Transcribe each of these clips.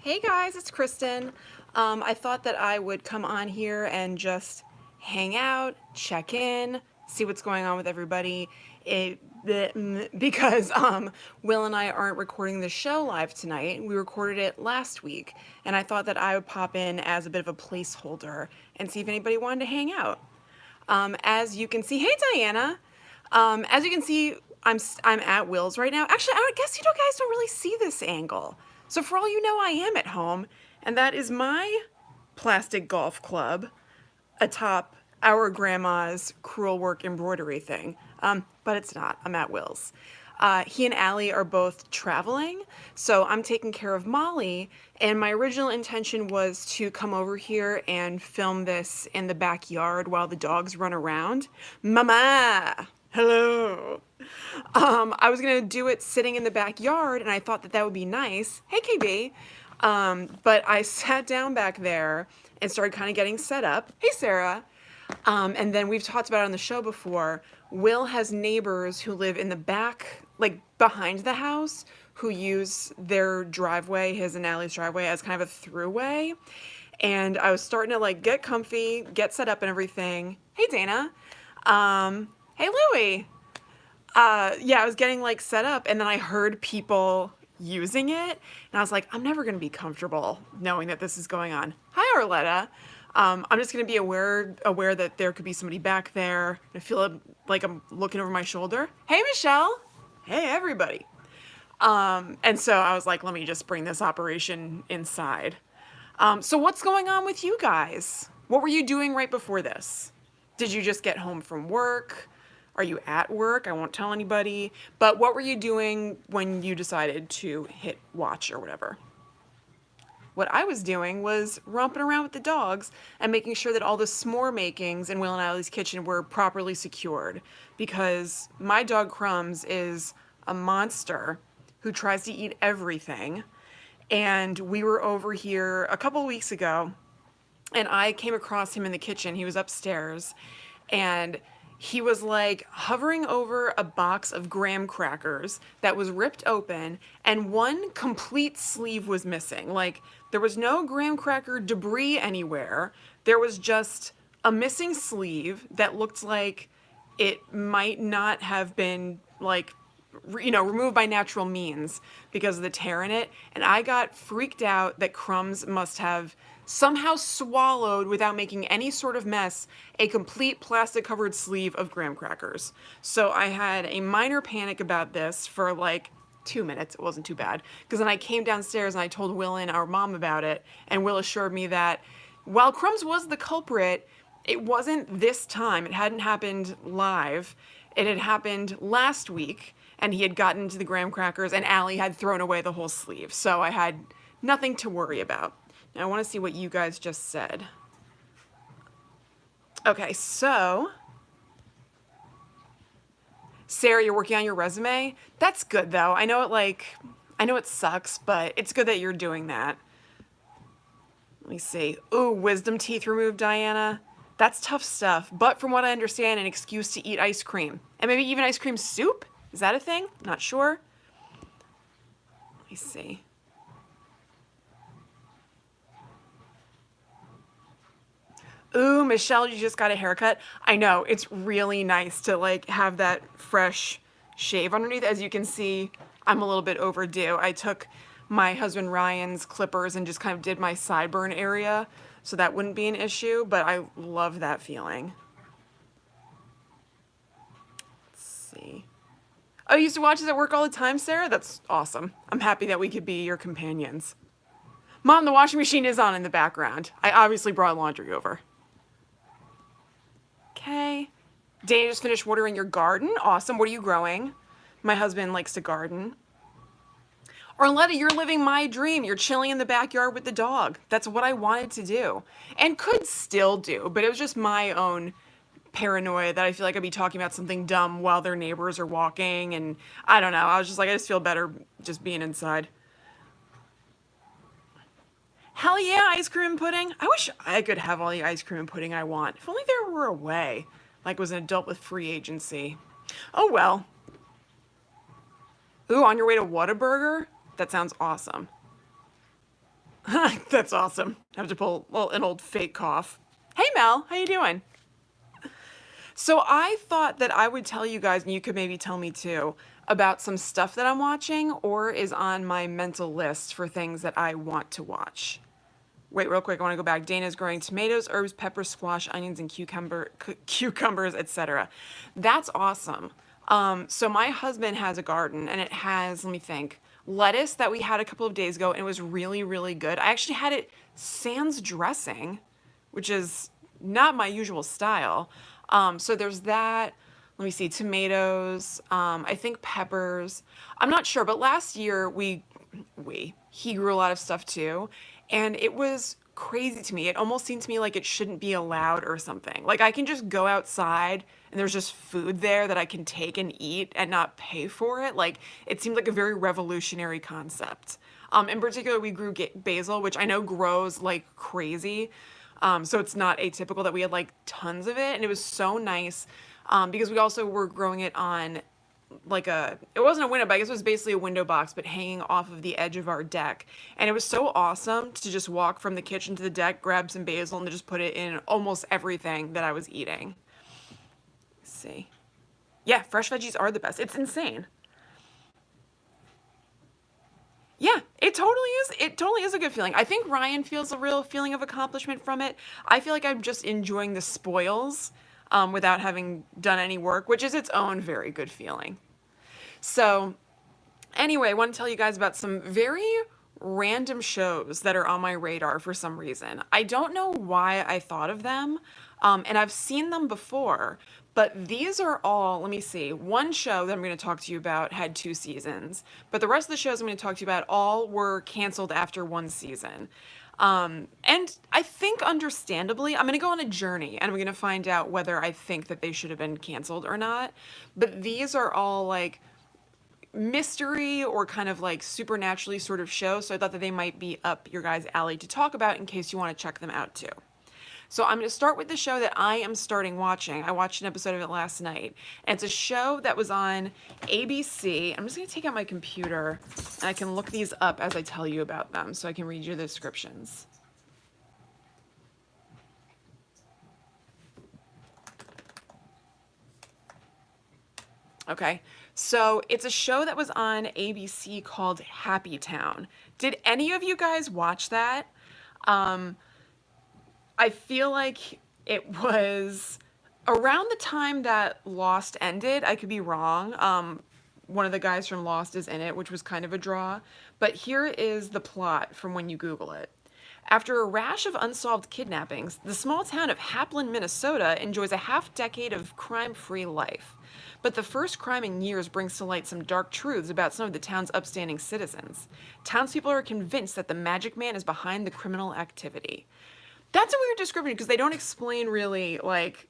Hey guys, it's Kristen. I thought that I would come on here and just hang out, check in, see what's going on with everybody. Because Will and I aren't recording the show live tonight. We recorded it last week, and I thought that I would pop in as a bit of a placeholder and see if anybody wanted to hang out. As you can see, hey Diana. As you can see, I'm at Will's right now. Actually, I guess you guys don't really see this angle. So for all you know, I am at home, and that is my plastic golf club atop our grandma's crewel work embroidery thing. But it's not. I'm at Will's. He and Allie are both traveling, so I'm taking care of Molly, and my original intention was to come over here and film this in the backyard while the dogs run around. Mama! Hello! I was gonna do it sitting in the backyard, and I thought that that would be nice. Hey, KB! But I sat down back there and started kind of getting set up. Hey, Sarah! And then we've talked about it on the show before. Will has neighbors who live in the back, like behind the house, who use their driveway, his and Allie's driveway, as kind of a throughway. And I was starting to like get comfy, get set up and everything. Hey, Dana. Hey, Louie. Yeah, I was getting like set up, and then I heard people using it, and I was like, I'm never gonna be comfortable knowing that this is going on. Hi, Arletta. I'm just gonna be aware that there could be somebody back there. I feel like I'm looking over my shoulder. Hey, Michelle. Hey, everybody. And so I was like, let me just bring this operation inside. So what's going on with you guys? What were you doing right before this? Did you just get home from work? Are you at work? I won't tell anybody. But what were you doing when you decided to hit watch or whatever? What I was doing was romping around with the dogs and making sure that all the s'more makings in Will and Allie's kitchen were properly secured, because my dog Crumbs is a monster who tries to eat everything. And we were over here a couple weeks ago, and I came across him in the kitchen. He was upstairs, and he was like hovering over a box of graham crackers that was ripped open, and one complete sleeve was missing. Like, there was no graham cracker debris anywhere. There was just a missing sleeve that looked like it might not have been like removed by natural means because of the tear in it. And I got freaked out that Crumbs must have somehow swallowed, without making any sort of mess, a complete plastic covered sleeve of graham crackers. So I had a minor panic about this for like 2 minutes. It wasn't too bad. Because then I came downstairs and I told Will and our mom about it, and Will assured me that while Crumbs was the culprit, it wasn't this time. It hadn't happened live. It had happened last week, and he had gotten to the graham crackers, and Allie had thrown away the whole sleeve. So I had nothing to worry about. Now I want to see what you guys just said. Okay, so Sarah, you're working on your resume? That's good though. I know it sucks, but it's good that you're doing that. Let me see. Ooh, wisdom teeth removed, Diana. That's tough stuff, but from what I understand, an excuse to eat ice cream. And maybe even ice cream soup? Is that a thing? Not sure. Let me see. Ooh, Michelle, you just got a haircut. I know, it's really nice to like have that fresh shave underneath. As you can see, I'm a little bit overdue. I took my husband Ryan's clippers and just kind of did my sideburn area, so that wouldn't be an issue, but I love that feeling. Let's see. Oh, you used to watch this at work all the time, Sarah? That's awesome. I'm happy that we could be your companions. Mom, the washing machine is on in the background. I obviously brought laundry over. Okay. Dana just finished watering your garden. Awesome. What are you growing? My husband likes to garden. Arletta, you're living my dream. You're chilling in the backyard with the dog. That's what I wanted to do and could still do, but it was just my own paranoia that I feel like I'd be talking about something dumb while their neighbors are walking, and I don't know. I was just like, I just feel better just being inside. Hell yeah, ice cream and pudding. I wish I could have all the ice cream and pudding I want. If only there were a way. Like was an adult with free agency. Oh well. Ooh, on your way to Whataburger? That sounds awesome. That's awesome. I have to pull, well, an old fake cough. Hey Mel, how you doing? So I thought that I would tell you guys, and you could maybe tell me too, about some stuff that I'm watching or is on my mental list for things that I want to watch. Wait, real quick, I want to go back. Dana's growing tomatoes, herbs, peppers, squash, onions, and cucumbers, etc. That's awesome. So my husband has a garden, and it has, let me think, lettuce that we had a couple of days ago, and it was really, really good. I actually had it sans dressing, which is not my usual style. So there's that. Let me see, tomatoes, I think peppers. I'm not sure, but last year he grew a lot of stuff too, and it was crazy to me. It almost seemed to me like it shouldn't be allowed or something. Like I can just go outside and there's just food there that I can take and eat and not pay for it. Like it seemed like a very revolutionary concept. In particular, we grew basil, which I know grows like crazy. So it's not atypical that we had like tons of it, and it was so nice because we also were growing it on like it wasn't a window, but I guess it was basically a window box, but hanging off of the edge of our deck. And it was so awesome to just walk from the kitchen to the deck, grab some basil, and just put it in almost everything that I was eating. Let's see. Yeah, fresh veggies are the best. It's insane. Yeah, it totally is. It totally is a good feeling. I think Ryan feels a real feeling of accomplishment from it. I feel like I'm just enjoying the spoils without having done any work, which is its own very good feeling. So, anyway, I want to tell you guys about some very random shows that are on my radar for some reason. I don't know why I thought of them, and I've seen them before, but these are all, let me see, one show that I'm going to talk to you about had 2 seasons, but the rest of the shows I'm going to talk to you about all were canceled after 1 season. And I think understandably, I'm going to go on a journey and I'm going to find out whether I think that they should have been canceled or not. But these are all like mystery or kind of like supernaturally sort of shows. So I thought that they might be up your guys' alley to talk about in case you want to check them out too. So I'm going to start with the show that I am starting watching. I watched an episode of it last night. And it's a show that was on ABC. I'm just going to take out my computer and I can look these up as I tell you about them so I can read you the descriptions. Okay, so it's a show that was on ABC called Happy Town. Did any of you guys watch that? Um, I feel like it was around the time that Lost ended. I could be wrong. One of the guys from Lost is in it, which was kind of a draw. But here is the plot from when you Google it. After a rash of unsolved kidnappings, the small town of Haplin, Minnesota enjoys a half-decade of crime-free life. But the first crime in years brings to light some dark truths about some of the town's upstanding citizens. Townspeople are convinced that the Magic Man is behind the criminal activity. That's a weird description because they don't explain really like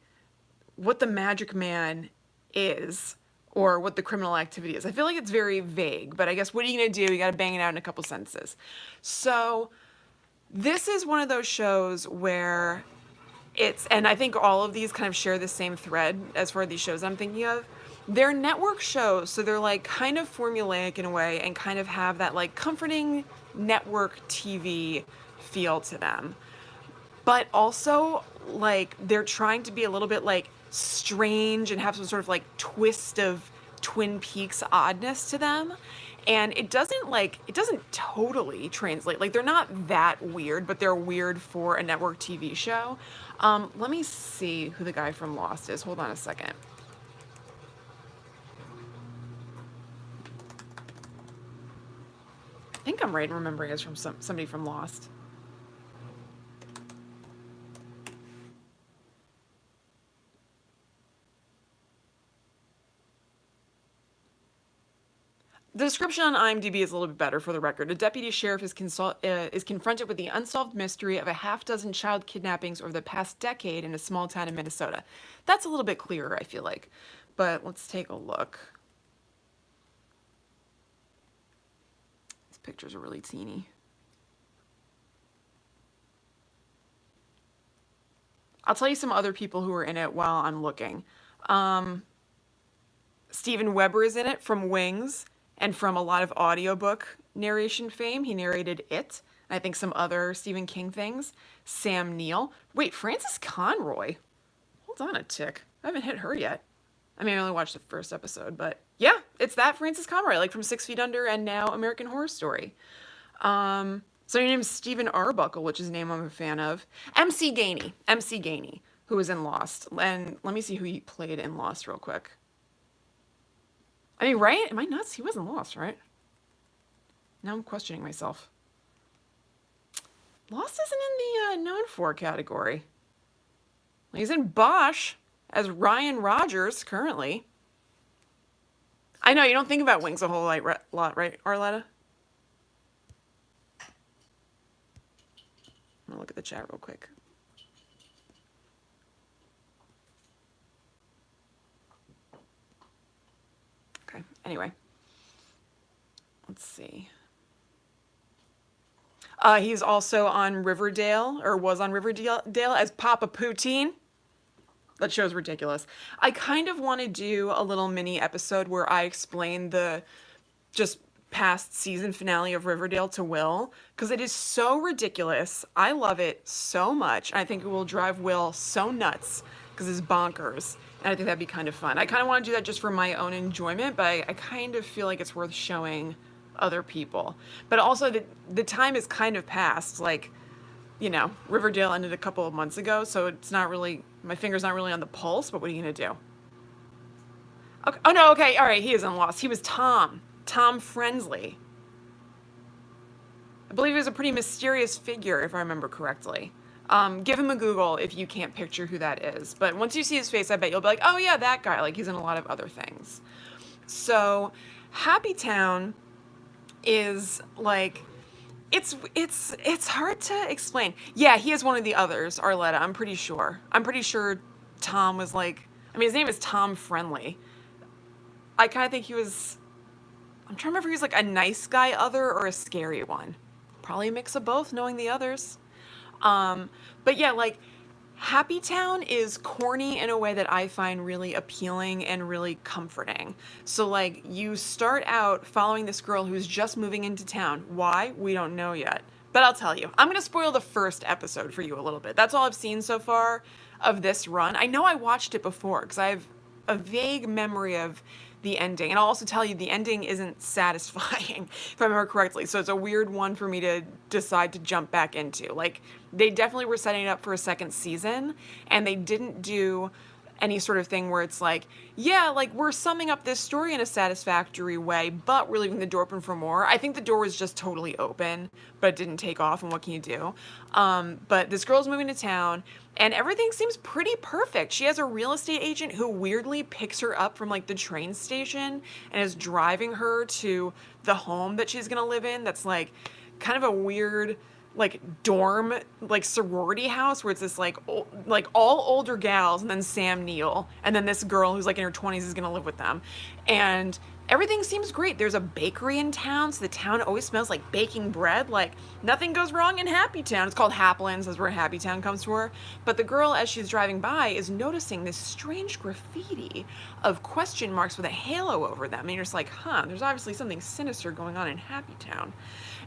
what the Magic Man is or what the criminal activity is. I feel like it's very vague, but I guess what are you gonna do? You gotta bang it out in a couple sentences. So this is one of those shows where and I think all of these kind of share the same thread as far as these shows I'm thinking of. They're network shows, so they're like kind of formulaic in a way and kind of have that like comforting network TV feel to them. But also like they're trying to be a little bit like strange and have some sort of like twist of Twin Peaks oddness to them. And it doesn't totally translate. Like they're not that weird, but they're weird for a network TV show. Let me see who the guy from Lost is. Hold on a second. I think I'm right in remembering it's from somebody from Lost. The description on IMDb is a little bit better for the record. A deputy sheriff is confronted with the unsolved mystery of a half-dozen child kidnappings over the past decade in a small town in Minnesota. That's a little bit clearer, I feel like. But let's take a look. These pictures are really teeny. I'll tell you some other people who are in it while I'm looking. Steven Weber is in it from Wings and from a lot of audiobook narration fame. He narrated It, and I think some other Stephen King things. Sam Neill. Wait, Frances Conroy. Hold on a tick. I haven't hit her yet. I mean, I only watched the first episode, but yeah, it's that Frances Conroy, like from 6 Feet Under and now American Horror Story. So your name's Stephen Arbuckle, which is a name I'm a fan of. MC Gainey, who was in Lost. And let me see who he played in Lost real quick. I mean, right? Am I nuts? He wasn't Lost, right? Now I'm questioning myself. Lost isn't in the known for category. He's in Bosch as Ryan Rogers currently. I know, you don't think about Wings a whole lot, right, Arletta? I'm gonna look at the chat real quick. Okay, anyway. Let's see. He's also on Riverdale, or was on Riverdale as Papa Poutine. That show's ridiculous. I kind of want to do a little mini episode where I explain the just past season finale of Riverdale to Will, because it is so ridiculous. I love it so much. I think it will drive Will so nuts because it's bonkers. And I think that'd be kind of fun. I kind of want to do that just for my own enjoyment, but I kind of feel like it's worth showing other people. But also the time is kind of past. Like, you know, Riverdale ended a couple of months ago, so it's not really, my finger's not really on the pulse, but what are you going to do? Okay. Oh, no, okay, all right, he isn't Lost. He was Tom Friendly. I believe he was a pretty mysterious figure, if I remember correctly. Give him a Google if you can't picture who that is. But once you see his face, I bet you'll be like, oh yeah, that guy. Like, he's in a lot of other things. So, Happy Town is like, it's hard to explain. Yeah, he is one of the others, Arletta, I'm pretty sure. I'm pretty sure Tom was like, I mean, his name is Tom Friendly. I kind of think he was, I'm trying to remember if he was like a nice guy other or a scary one. Probably a mix of both, knowing the others. But yeah, like, Happy Town is corny in a way that I find really appealing and really comforting. So, like, you start out following this girl who's just moving into town. Why? We don't know yet. But I'll tell you. I'm going to spoil the first episode for you a little bit. That's all I've seen so far of this run. I know I watched it before because I have a vague memory of the ending. And I'll also tell you the ending isn't satisfying, if I remember correctly. So it's a weird one for me to decide to jump back into. Like, they definitely were setting it up for a second season, and they didn't do any sort of thing where it's like, yeah, like, we're summing up this story in a satisfactory way, but we're leaving the door open for more. I think the door was just totally open, but it didn't take off, and what can you do? But this girl's moving to town, and everything seems pretty perfect. She has a real estate agent who weirdly picks her up from, like, the train station and is driving her to the home that she's gonna live in. That's, like, kind of a weird, like, dorm, like, sorority house where it's this, like, like, all older gals, and then Sam Neill, and then this girl who's, like, in her 20s is gonna live with them. And everything seems great. There's a bakery in town, so the town always smells like baking bread. Like, nothing goes wrong in Happy Town. It's called Haplands, that's where Happy Town comes for. But the girl, as she's driving by, is noticing this strange graffiti of question marks with a halo over them. And you're just like, huh, there's obviously something sinister going on in Happy Town.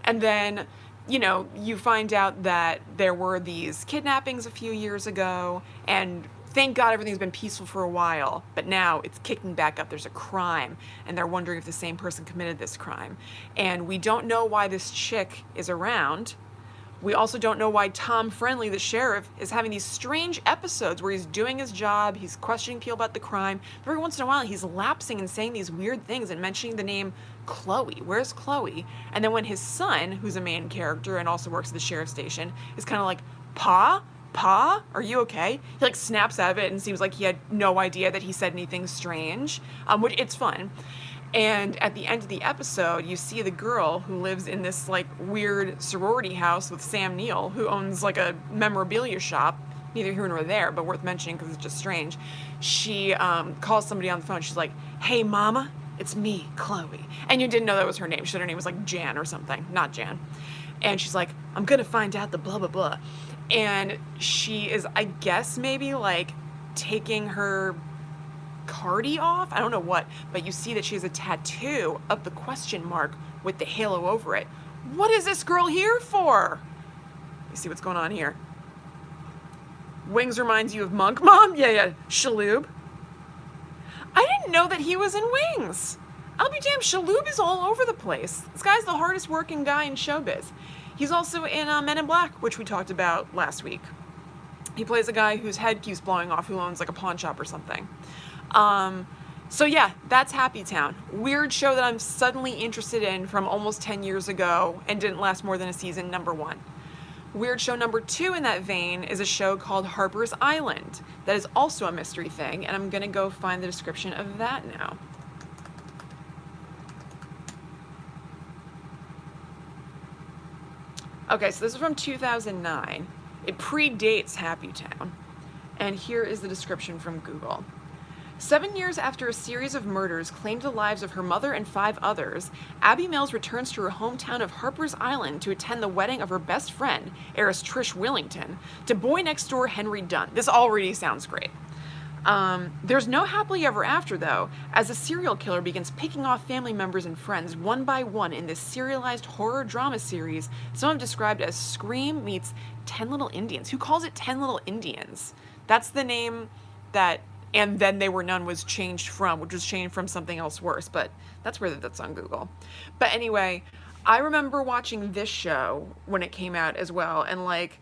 And then, you know, you find out that there were these kidnappings a few years ago, and thank God everything's been peaceful for a while, but now it's kicking back up. There's a crime, and they're wondering if the same person committed this crime. And we don't know why this chick is around. We also don't know why Tom Friendly, the sheriff, is having these strange episodes where he's doing his job, he's questioning people about the crime, but every once in a while he's lapsing and saying these weird things and mentioning the name Chloe. Where's Chloe? And then when his son, who's a main character and also works at the sheriff's station, is kind of like, Pa, are you okay? He, like, snaps out of it and seems like he had no idea that he said anything strange, which it's fun. And at the end of the episode, you see the girl who lives in this, like, weird sorority house with Sam Neill, who owns, like, a memorabilia shop. Neither here nor there, but worth mentioning because it's just strange. She calls somebody on the phone. She's like, hey, mama, it's me, Chloe. And you didn't know that was her name. She said her name was, like, Jan or something. Not Jan. And she's like, I'm going to find out the blah, blah, blah. And she is, I guess, maybe, like, taking her Cardi off? I don't know what, but you see that she has a tattoo of the question mark with the halo over it. What is this girl here for? You see what's going on here. Wings reminds you of Monk Mom? Yeah. Shaloub. I didn't know that he was in Wings. I'll be damned, Shaloub is all over the place. This guy's the hardest working guy in showbiz. He's also in Men in Black, which we talked about last week. He plays a guy whose head keeps blowing off, who owns like a pawn shop or something. So yeah, that's Happy Town. Weird show that I'm suddenly interested in from almost 10 years ago and didn't last more than a season, number 1. Weird show number 2 in that vein is a show called Harper's Island. That is also a mystery thing, and I'm gonna go find the description of that now. Okay, so this is from 2009. It predates Happy Town. And here is the description from Google. 7 years after a series of murders claimed the lives of her mother and 5 others, Abby Mills returns to her hometown of Harper's Island to attend the wedding of her best friend, heiress Trish Willington, to boy next door Henry Dunn. This already sounds great. There's no happily ever after, though, as a serial killer begins picking off family members and friends one by one in this serialized horror drama series some have described as Scream meets 10 Little Indians. Who calls it 10 Little Indians? That's the name that And Then They Were None was changed from, which was changed from something else worse, but that's where that's on Google. But anyway, I remember watching this show when it came out as well, and like,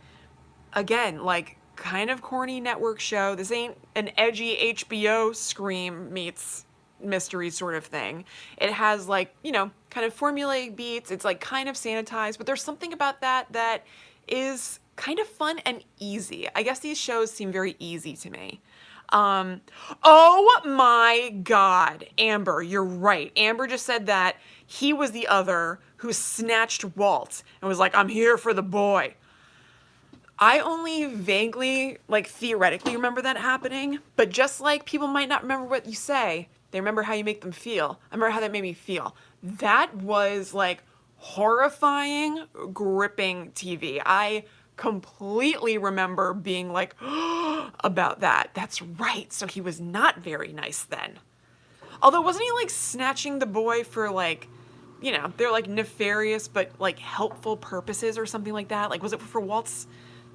again, like, kind of corny network show. This ain't an edgy HBO Scream meets mystery sort of thing. It has like, you know, kind of formulaic beats. It's like kind of sanitized, but there's something about that is kind of fun and easy. I guess these shows seem very easy to me. Oh my God, Amber, you're right. Amber just said that he was the other who snatched Walt and was like, I'm here for the boy. I only vaguely, like, theoretically remember that happening, but just like people might not remember what you say, they remember how you make them feel. I remember how that made me feel. That was, like, horrifying, gripping TV. I completely remember being like, about that. That's right. So he was not very nice then. Although, wasn't he, like, snatching the boy for, like, you know, they're, like, nefarious but, like, helpful purposes or something like that? Like, was it for Walt's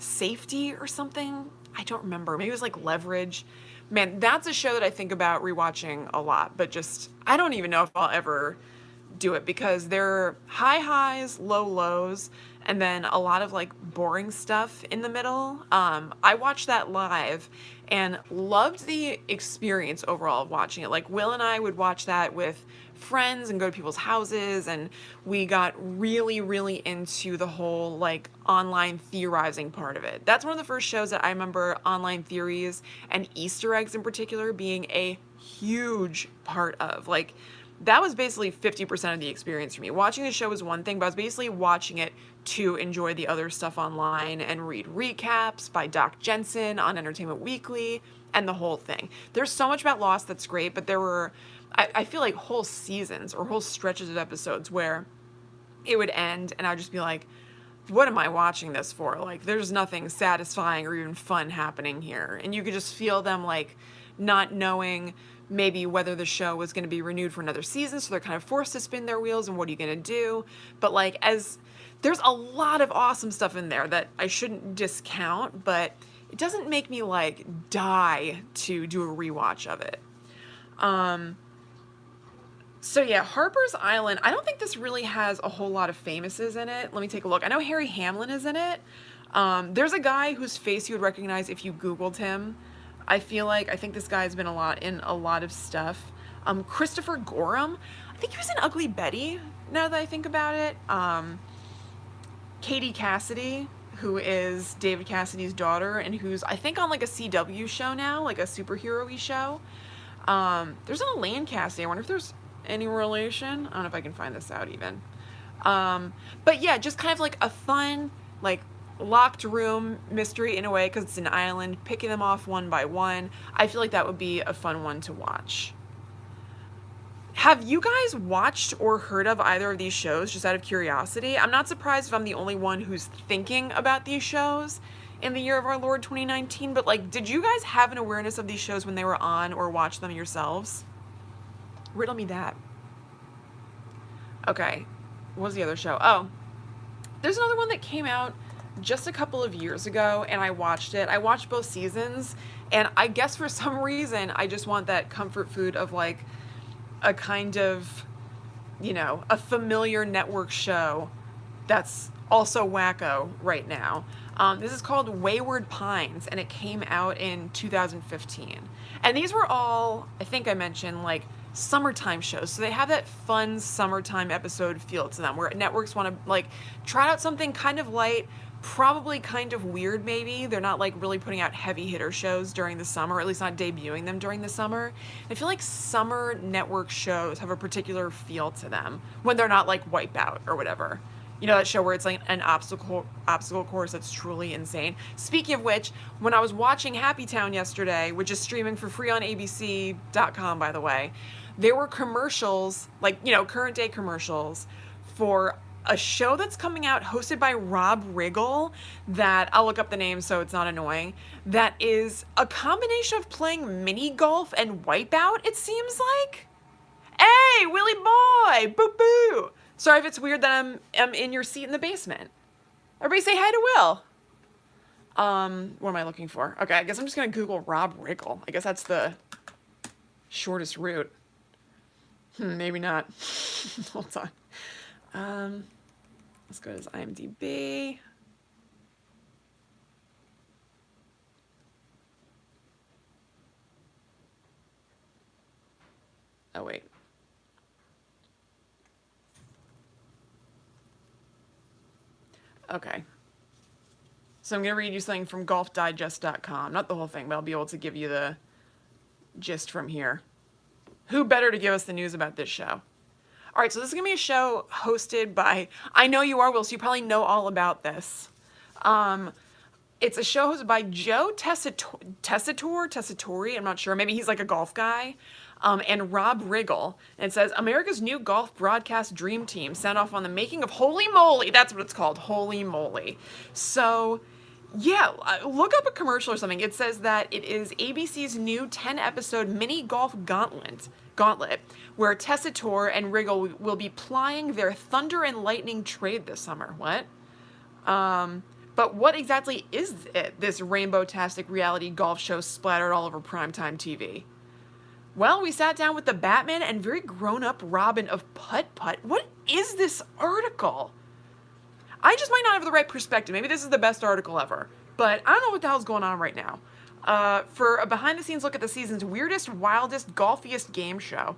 safety or something? I don't remember. Maybe it was like leverage. Man, that's a show that I think about rewatching a lot, but just, I don't even know if I'll ever do it because there are high highs, low lows, and then a lot of like boring stuff in the middle. I watched that live and loved the experience overall of watching it. Like Will and I would watch that with friends and go to people's houses, and we got really, really into the whole like online theorizing part of it. That's one of the first shows that I remember online theories and Easter eggs in particular being a huge part of. Like, that was basically 50% of the experience for me. Watching the show was one thing, but I was basically watching it to enjoy the other stuff online and read recaps by Doc Jensen on Entertainment Weekly and the whole thing. There's so much about Lost that's great, but there were, I feel like, whole seasons or whole stretches of episodes where it would end and I would just be like, what am I watching this for? Like, there's nothing satisfying or even fun happening here. And you could just feel them like not knowing maybe whether the show was going to be renewed for another season, so they're kind of forced to spin their wheels and what are you going to do? But like, there's a lot of awesome stuff in there that I shouldn't discount, but it doesn't make me like die to do a rewatch of it. So yeah, Harper's Island, I don't think this really has a whole lot of famouses in it. Let me take a look. I know Harry Hamlin is in it. There's a guy whose face you would recognize if you Googled him. I think this guy's been in a lot of stuff. Christopher Gorham, I think he was in Ugly Betty, now that I think about it. Katie Cassidy, who is David Cassidy's daughter, and who's, I think, on like a CW show now, like a superhero-y show. There's an Elaine Cassidy. I wonder if there's any relation. I don't know if I can find this out even. But yeah, just kind of like a fun, like, locked room mystery in a way, because it's an island, picking them off one by one. I feel like that would be a fun one to watch. Have you guys watched or heard of either of these shows, just out of curiosity? I'm not surprised if I'm the only one who's thinking about these shows in the year of our Lord 2019, but like, did you guys have an awareness of these shows when they were on or watch them yourselves? Riddle me that. Okay, what was the other show? Oh, there's another one that came out just a couple of years ago, and I watched it. I watched both seasons, and I guess for some reason, I just want that comfort food of like a kind of, you know, a familiar network show that's also wacko right now. This is called Wayward Pines, and it came out in 2015. And these were all, I think I mentioned, like summertime shows. So they have that fun summertime episode feel to them where networks want to like try out something kind of light, probably kind of weird maybe. They're not like really putting out heavy hitter shows during the summer, or at least not debuting them during the summer. I feel like summer network shows have a particular feel to them when they're not like Wipeout or whatever. You know, that show where it's like an obstacle course that's truly insane. Speaking of which, when I was watching Happy Town yesterday, which is streaming for free on abc.com, by the way, there were commercials, like, you know, current day commercials for a show that's coming out hosted by Rob Riggle that, I'll look up the name so it's not annoying, that is a combination of playing mini golf and Wipeout, it seems like. Hey, Willie boy, boo boo. Sorry if it's weird that I'm in your seat in the basement. Everybody say hi to Will. What am I looking for? Okay, I guess I'm just gonna Google Rob Riggle. I guess that's the shortest route. Maybe not. Hold on. Let's go to his IMDb. Oh, wait. Okay. So I'm going to read you something from golfdigest.com. Not the whole thing, but I'll be able to give you the gist from here. Who better to give us the news about this show? All right, so this is going to be a show hosted by, I know you are, Will, so you probably know all about this. It's a show hosted by Joe Tessitore, I'm not sure, maybe he's like a golf guy, and Rob Riggle. And it says, America's new golf broadcast dream team sound off on the making of Holy Moley. That's what it's called, Holy Moley. So, yeah, look up a commercial or something. It says that it is ABC's new 10-episode mini golf gauntlet, where Tessitore and Riggle will be plying their thunder and lightning trade this summer. What? But what exactly is it, this rainbow-tastic reality golf show splattered all over primetime TV? Well, we sat down with the Batman and very grown-up Robin of Putt Putt. What is this article? I just might not have the right perspective. Maybe this is the best article ever. But I don't know what the hell's going on right now. For a behind-the-scenes look at the season's weirdest, wildest, golfiest game show.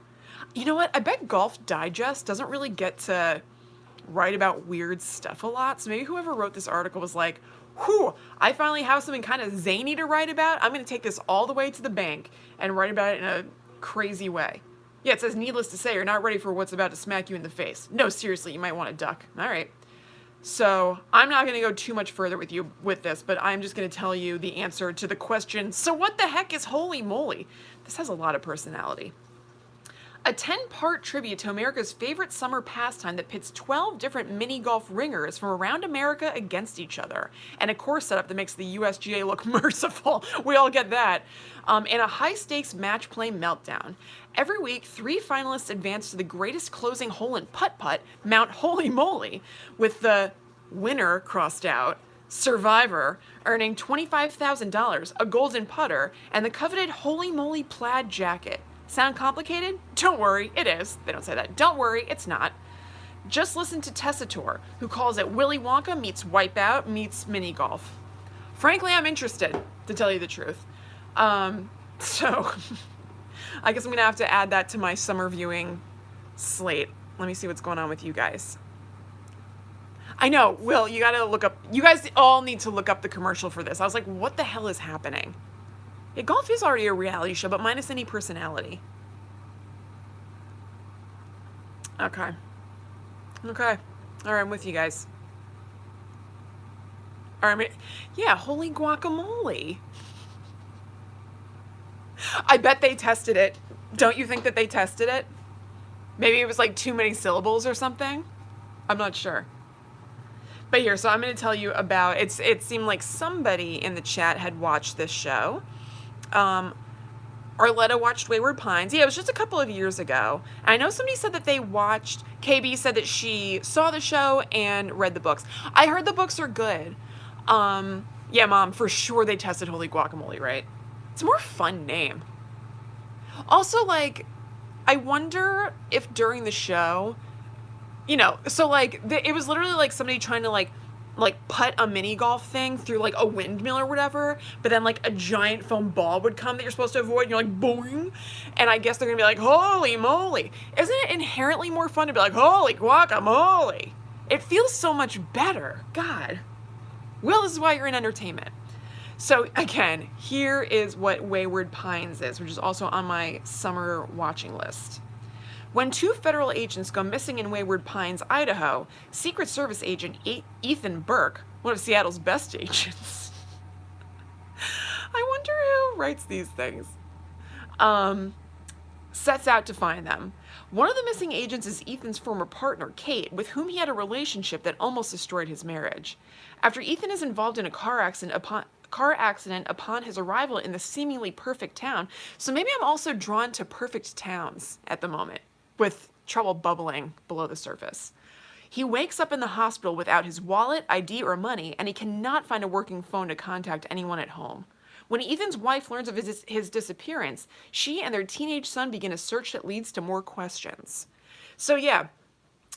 You know what? I bet Golf Digest doesn't really get to write about weird stuff a lot. So maybe whoever wrote this article was like, whew, I finally have something kind of zany to write about. I'm going to take this all the way to the bank and write about it in a crazy way. Yeah, it says, needless to say, you're not ready for what's about to smack you in the face. No, seriously, you might want to duck. All right. So I'm not going to go too much further with you with this, but I'm just going to tell you the answer to the question, so what the heck is Holy Moley? This has a lot of personality. A 10-part tribute to America's favorite summer pastime that pits 12 different mini golf ringers from around America against each other. And a course setup that makes the USGA look merciful. We all get that. And a high-stakes match play meltdown. Every week, 3 finalists advance to the greatest closing hole in putt-putt, Mount Holy Moley, with the winner crossed out, survivor, earning $25,000, a golden putter, and the coveted Holy Moley plaid jacket. Sound complicated? Don't worry, it is. They don't say that. Don't worry, it's not. Just listen to Tessitore, who calls it Willy Wonka meets Wipeout meets mini golf. Frankly, I'm interested, to tell you the truth. So, I guess I'm gonna have to add that to my summer viewing slate. Let me see what's going on with you guys. I know, Will, you gotta look up, you guys all need to look up the commercial for this. I was like, what the hell is happening? Yeah, golf is already a reality show, but minus any personality. Okay. Okay. All right, I'm with you guys. All right, yeah, holy guacamole. I bet they tested it. Don't you think that they tested it? Maybe it was like too many syllables or something. I'm not sure. But here, so I'm going to tell you about, it seemed like somebody in the chat had watched this show. Arletta watched Wayward Pines. Yeah, it was just a couple of years ago. And I know somebody said that they watched, KB said that she saw the show and read the books. I heard the books are good. Yeah, Mom, for sure they tested Holy Guacamole, right? It's a more fun name. Also, like, I wonder if during the show, you know, so like, it was literally like somebody trying to like putt a mini golf thing through like a windmill or whatever, but then like a giant foam ball would come that you're supposed to avoid, and you're like, boing, and I guess they're gonna be like, holy moly. Isn't it inherently more fun to be like, holy guacamole? It feels so much better. God. Well, this is why you're in entertainment. So again, here is what Wayward Pines is, which is also on my summer watching list. When 2 federal agents go missing in Wayward Pines, Idaho, Secret Service agent Ethan Burke, one of Seattle's best agents, I wonder who writes these things, sets out to find them. One of the missing agents is Ethan's former partner, Kate, with whom he had a relationship that almost destroyed his marriage. After Ethan is involved in a car accident upon his arrival in the seemingly perfect town, so maybe I'm also drawn to perfect towns at the moment, with trouble bubbling below the surface. He wakes up in the hospital without his wallet, ID, or money, and he cannot find a working phone to contact anyone at home. When Ethan's wife learns of his disappearance, she and their teenage son begin a search that leads to more questions. So yeah,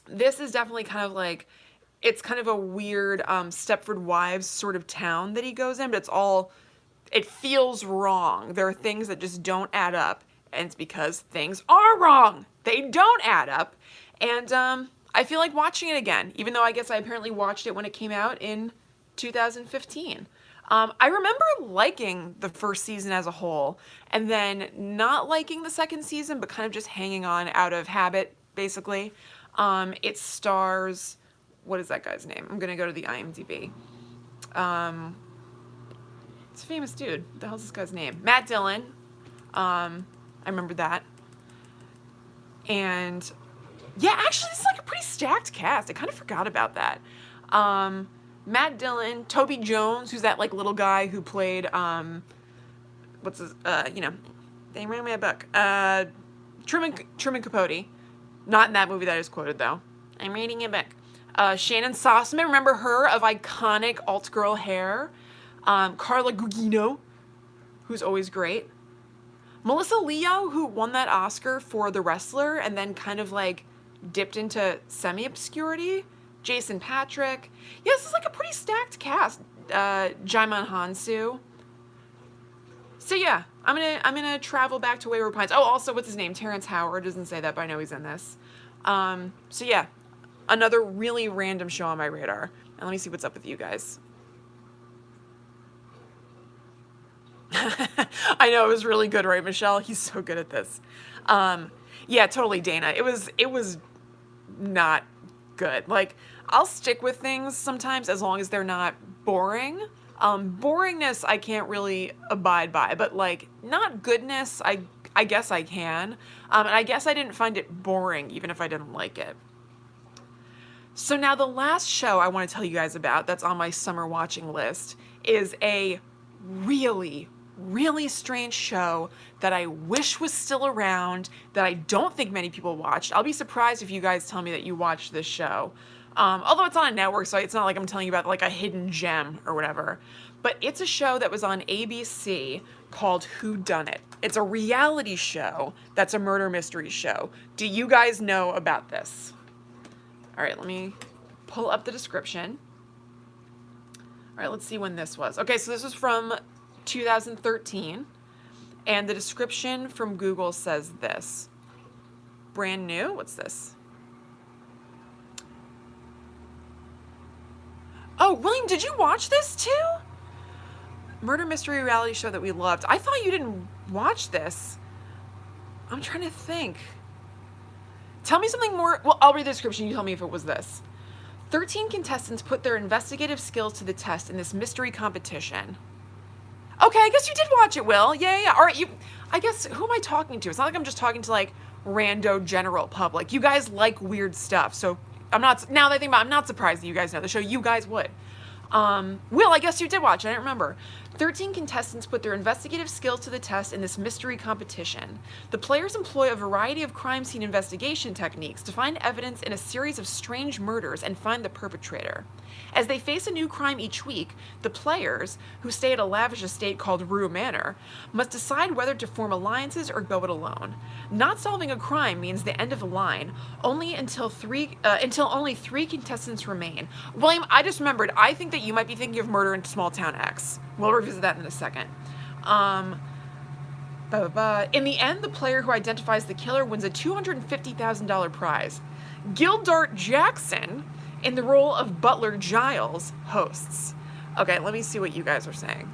this is definitely kind of like, it's kind of a weird Stepford Wives sort of town that he goes in, but it feels wrong. There are things that just don't add up, and it's because things are wrong. They don't add up, and I feel like watching it again, even though I guess I apparently watched it when it came out in 2015. I remember liking the first season as a whole, and then not liking the second season, but kind of just hanging on out of habit, basically. It stars, what is that guy's name? I'm gonna go to the IMDb. It's a famous dude. What the hell's this guy's name? Matt Dillon. I remember that. And yeah, actually, this is like a pretty stacked cast. I kind of forgot about that. Matt Dillon, Toby Jones, who's that like little guy who played, what's his, you know, they ran me a book. Truman Capote. Not in that movie that is quoted though. I'm reading a book. Shannon Sossman, remember her of iconic alt girl hair. Carla Gugino, who's always great. Melissa Leo, who won that Oscar for The Wrestler and then kind of like dipped into semi-obscurity. Jason Patrick. Yeah, this is like a pretty stacked cast. Jaimon Hansu. So yeah, I'm gonna travel back to Wayward Pines. Oh, also, what's his name? Terrence Howard. Doesn't say that, but I know he's in this. So yeah, another really random show on my radar. And let me see what's up with you guys. I know, it was really good, right, Michelle? He's so good at this. Yeah, totally, Dana. It was not good. Like, I'll stick with things sometimes as long as they're not boring. Boringness I can't really abide by, but like, not goodness, I guess I can. And I guess I didn't find it boring, even if I didn't like it. So now the last show I want to tell you guys about that's on my summer watching list is a really, really strange show that I wish was still around, that I don't think many people watched. I'll be surprised if you guys tell me that you watched this show. Although it's on a network, so it's not like I'm telling you about like a hidden gem or whatever. But it's a show that was on ABC called Whodunit. It's a reality show that's a murder mystery show. Do you guys know about this? All right, let me pull up the description. All right, let's see when this was. Okay, so this was from 2013, and the description from Google says this. Brand new? What's this? Oh, William, did you watch this too? Murder mystery reality show that we loved. I thought you didn't watch this. I'm trying to think. Tell me something more. Well, I'll read the description. You tell me if it was this. 13 contestants put their investigative skills to the test in this mystery competition. Okay, I guess you did watch it, Will. Yeah. All right, I guess, who am I talking to? It's not like I'm just talking to, like, rando general public. You guys like weird stuff, so now that I think about it, I'm not surprised that you guys know the show. You guys would. Will, I guess you did watch. I don't remember. 13 contestants put their investigative skills to the test in this mystery competition. The players employ a variety of crime scene investigation techniques to find evidence in a series of strange murders and find the perpetrator. As they face a new crime each week, the players, who stay at a lavish estate called Rue Manor, must decide whether to form alliances or go it alone. Not solving a crime means the end of the line, until only 3 contestants remain. William, I just remembered, I think that you might be thinking of Murder in Small Town X. We'll revisit that in a second. In the end, the player who identifies the killer wins a $250,000 prize. Gildart Jackson, in the role of Butler Giles, hosts. Okay, let me see what you guys are saying.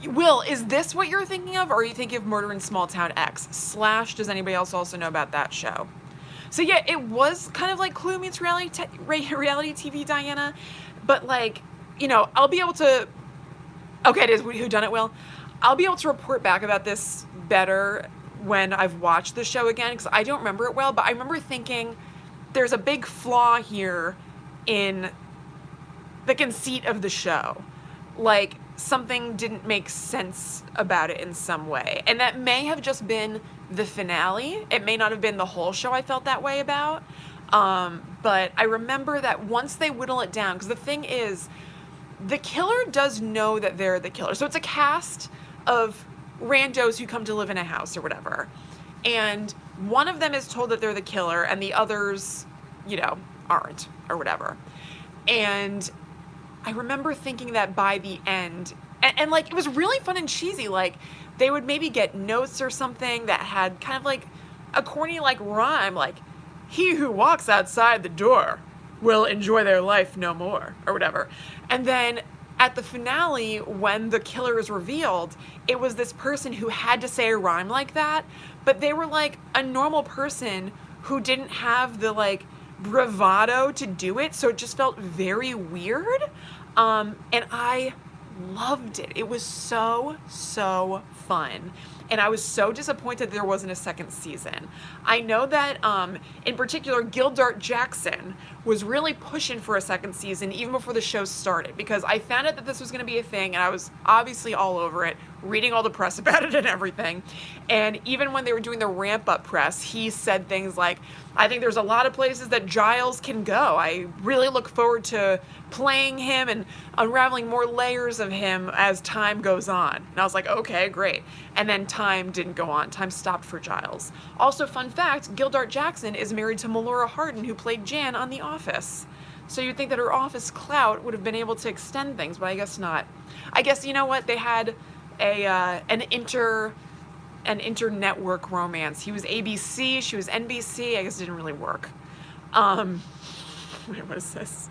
Will, is this what you're thinking of, or are you thinking of Murder in Small Town X? / does anybody else also know about that show? So yeah, it was kind of like Clue meets reality TV, Diana, but like, you know, I'll be able to, okay, it is Whodunit, Will. I'll be able to report back about this better when I've watched the show again, because I don't remember it well, but I remember thinking there's a big flaw here in the conceit of the show. Like, something didn't make sense about it in some way. And that may have just been the finale. It may not have been the whole show I felt that way about. But I remember that once they whittle it down, because the thing is, the killer does know that they're the killer. So it's a cast of randos who come to live in a house or whatever. And one of them is told that they're the killer and the others, you know, aren't or whatever. And I remember thinking that by the end, and like, it was really fun and cheesy. Like, they would maybe get notes or something that had kind of like a corny like rhyme, like, he who walks outside the door will enjoy their life no more, or whatever. And then at the finale, when the killer is revealed, it was this person who had to say a rhyme like that, but they were like a normal person who didn't have the like bravado to do it, so it just felt very weird. And I loved it. It was so fun. And I was so disappointed there wasn't a second season. I know that, in particular, Gildart Jackson was really pushing for a second season even before the show started, because I found out that this was going to be a thing, and I was obviously all over it, reading all the press about it and everything. And even when they were doing the ramp-up press, he said things like, I think there's a lot of places that Giles can go. I really look forward to playing him and unraveling more layers of him as time goes on. And I was like, okay, great. And then time didn't go on. Time stopped for Giles. Also, fun fact, Gildart Jackson is married to Melora Hardin, who played Jan on The Office. So you'd think that her office clout would have been able to extend things, but I guess not. I guess, you know what, they had an inter-network romance. He was ABC, she was NBC. I guess it didn't really work. Wait, what is this?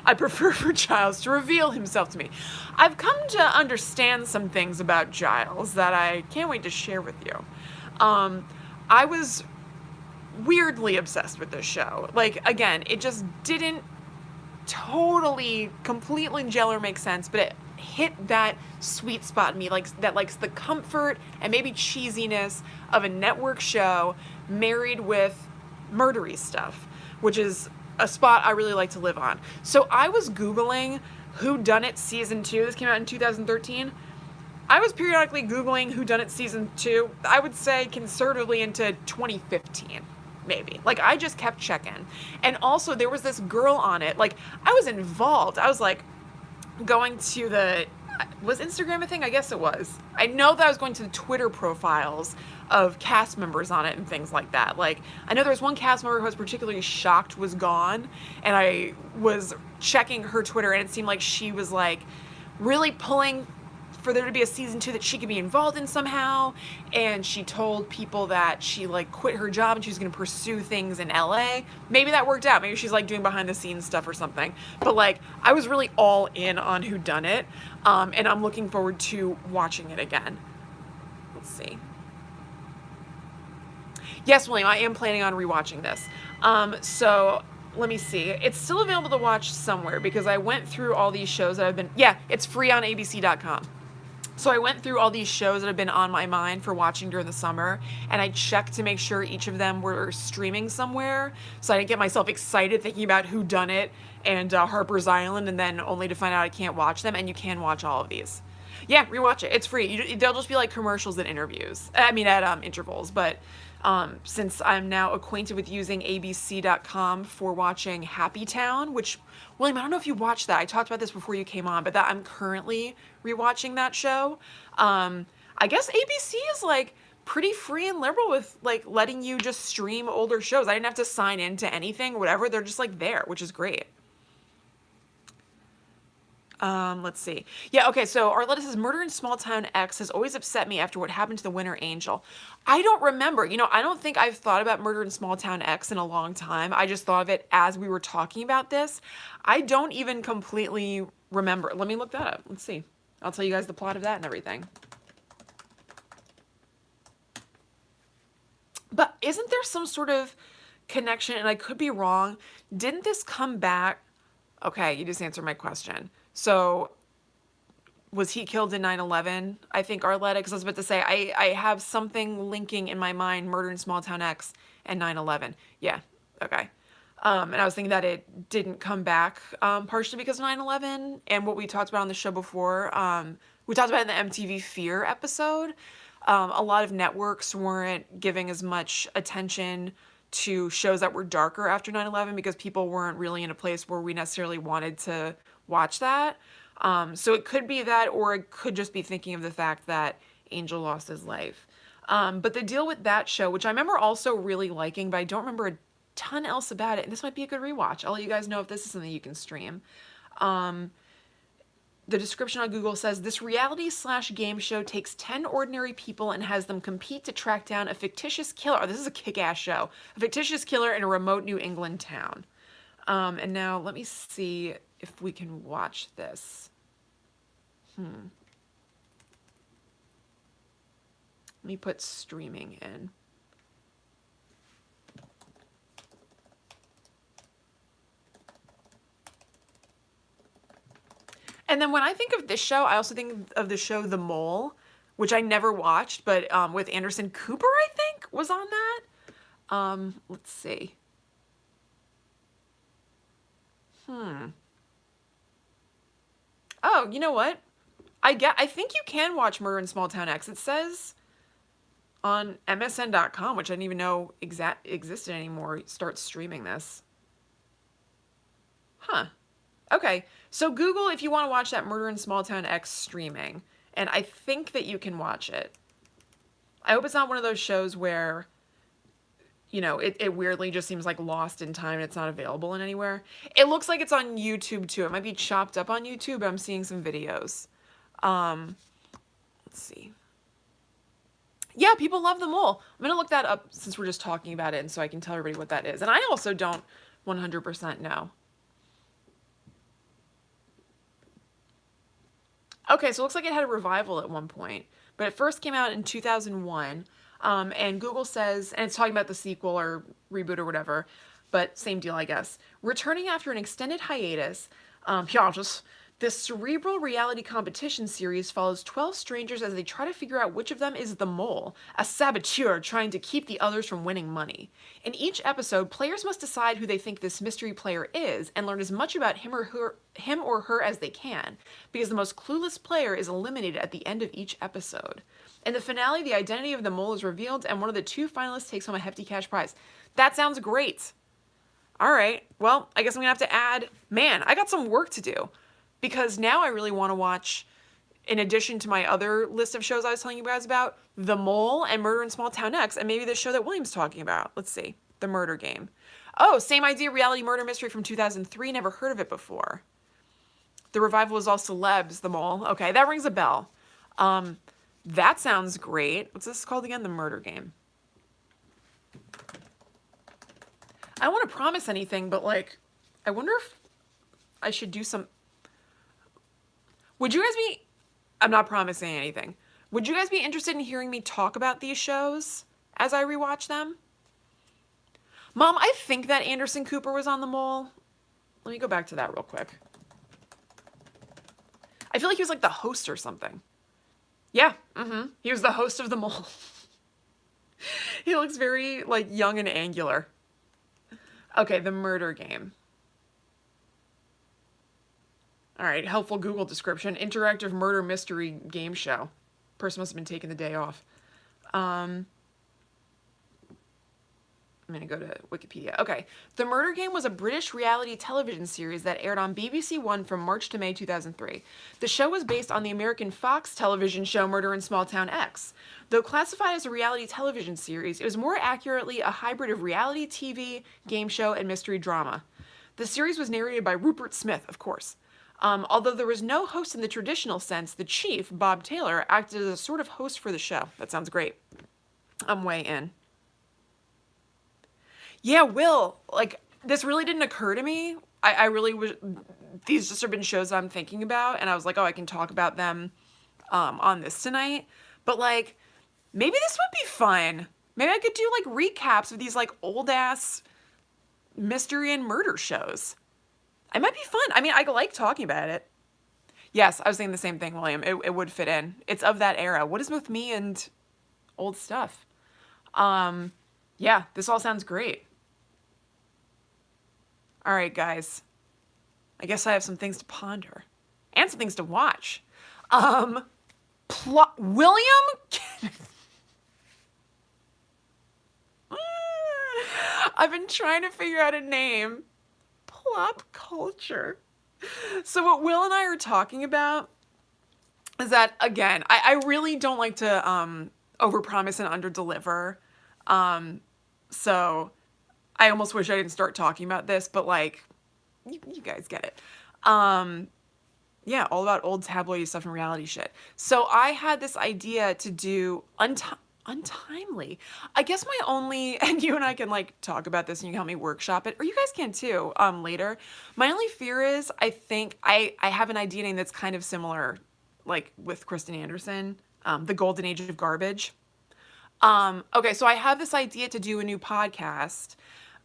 I prefer for Giles to reveal himself to me. I've come to understand some things about Giles that I can't wait to share with you. I was weirdly obsessed with this show. Like, again, it just didn't totally, completely gel or make sense, but it hit that sweet spot in me, like that likes the comfort and maybe cheesiness of a network show married with murdery stuff, which is a spot I really like to live on. So I was Googling Whodunit Season 2. This came out in 2013. I was periodically Googling Whodunit Season 2, I would say conservatively into 2015, maybe. Like, I just kept checking. And also, there was this girl on it. Like, I was involved. I was, like, going to the... Was Instagram a thing? I guess it was. I know that I was going to the Twitter profiles of cast members on it and things like that. Like, I know there was one cast member who I was particularly shocked was gone, and I was checking her Twitter, and it seemed like she was, like, really pulling for there to be a season 2 that she could be involved in somehow, and she told people that she, like, quit her job and she was going to pursue things in LA. Maybe that worked out. Maybe she's, like, doing behind-the-scenes stuff or something. But, like, I was really all in on Whodunit, and I'm looking forward to watching it again. Let's see. Yes, William, I am planning on rewatching this. So let me see. It's still available to watch somewhere because I went through all these shows that I've been... Yeah, it's free on abc.com. So I went through all these shows that have been on my mind for watching during the summer, and I checked to make sure each of them were streaming somewhere, so I didn't get myself excited thinking about Whodunit and Harper's Island, and then only to find out I can't watch them. And you can watch all of these. Yeah, rewatch it. It's free. They'll just be like commercials and interviews. I mean, at intervals. But since I'm now acquainted with using ABC.com for watching Happy Town, which, William, I don't know if you watched that. I talked about this before you came on, but that I'm currently rewatching that show. I guess ABC is like pretty free and liberal with like letting you just stream older shows. I didn't have to sign into anything, whatever. They're just like there, which is great. Let's see. Yeah, okay, so Arletta says, Murder in Small Town X has always upset me after what happened to the Winter Angel. I don't remember. I don't think I've thought about Murder in Small Town X in a long time. I just thought of it as we were talking about this. I don't even completely remember. Let me look that up. Let's see. I'll tell you guys the plot of that and everything. But isn't there some sort of connection, and I could be wrong, didn't this come back? Okay, you just answered my question. So was he killed in 9/11? I think Arletta, because I was about to say, I have something linking in my mind Murder in Small Town X and 9/11. Yeah, okay. And I was thinking that it didn't come back partially because of 9/11 and what we talked about on the show before. We talked about it in the MTV Fear episode. A lot of networks weren't giving as much attention to shows that were darker after 9/11 because people weren't really in a place where we necessarily wanted to watch that. So it could be that, or it could just be thinking of the fact that Angel lost his life. But the deal with that show, which I remember also really liking, but I don't remember a ton else about it, and this might be a good rewatch. I'll let you guys know if this is something you can stream. The description on Google says, this reality/game show takes 10 ordinary people and has them compete to track down a fictitious killer. Oh, this is a kick-ass show. A fictitious killer in a remote New England town. And now let me see if we can watch this. Let me put streaming in. And then when I think of this show, I also think of the show The Mole, which I never watched, but with Anderson Cooper, I think, was on that. Let's see. Oh, you know what? I think you can watch Murder in Small Town X. It says on MSN.com, which I didn't even know existed anymore, start streaming this. Huh. Okay, so Google if you want to watch that Murder in Small Town X streaming, and I think that you can watch it. I hope it's not one of those shows where, it weirdly just seems like lost in time and it's not available in anywhere. It looks like it's on YouTube too. It might be chopped up on YouTube, but I'm seeing some videos. Let's see. Yeah, people love The Mole. I'm going to look that up since we're just talking about it, and so I can tell everybody what that is. And I also don't 100% know. Okay, so it looks like it had a revival at one point, but it first came out in 2001, and Google says, and it's talking about the sequel or reboot or whatever, but same deal, I guess. Returning after an extended hiatus, this cerebral reality competition series follows 12 strangers as they try to figure out which of them is the mole, a saboteur trying to keep the others from winning money. In each episode, players must decide who they think this mystery player is and learn as much about him or her as they can, because the most clueless player is eliminated at the end of each episode. In the finale, the identity of the mole is revealed, and one of the two finalists takes home a hefty cash prize. That sounds great. All right, well, I guess I'm going to have to add, man, I got some work to do. Because now I really want to watch, in addition to my other list of shows I was telling you guys about, The Mole and Murder in Small Town X, and maybe the show that William's talking about. Let's see. The Murder Game. Oh, same idea, reality murder mystery from 2003. Never heard of it before. The revival was all celebs, The Mole. Okay, that rings a bell. That sounds great. What's this called again? The Murder Game. I don't want to promise anything, but I wonder if I should do some... Would you guys be... I'm not promising anything. Would you guys be interested in hearing me talk about these shows as I rewatch them? Mom, I think that Anderson Cooper was on The Mole. Let me go back to that real quick. I feel like he was like the host or something. Yeah. He was the host of the Mole. He looks very like young and angular. Okay, the murder game. All right, helpful Google description: interactive murder mystery game show. Person must have been taking the day off. I'm going to go to Wikipedia. Okay. The Murder Game was a British reality television series that aired on BBC One from March to May 2003. The show was based on the American Fox television show Murder in Small Town X. Though classified as a reality television series, it was more accurately a hybrid of reality TV, game show, and mystery drama. The series was narrated by Rupert Smith, of course. Although there was no host in the traditional sense, the chief, Bob Taylor, acted as a sort of host for the show. That sounds great. I'm way in. Yeah, Will, like, this really didn't occur to me. I really was, these just have been shows I'm thinking about, and I was like, oh, I can talk about them on this tonight. But, like, maybe this would be fun. Maybe I could do, like, recaps of these, like, old-ass mystery and murder shows. It might be fun. I mean, I like talking about it. Yes, I was saying the same thing, William. It would fit in. It's of that era. What is with me and old stuff? Yeah, this all sounds great. All right, guys. I guess I have some things to ponder and some things to watch. William? I've been trying to figure out a name. Plop culture. So what Will and I are talking about is that, again, I really don't like to overpromise and underdeliver. So I almost wish I didn't start talking about this, but like, you guys get it. Yeah, all about old tabloid stuff and reality shit. So I had this idea to do untimely. I guess my only, and you and I can like talk about this and you can help me workshop it, or you guys can too, later. My only fear is I think I have an idea name that's kind of similar, like with Kristen Anderson, the Golden Age of Garbage. Okay, so I have this idea to do a new podcast,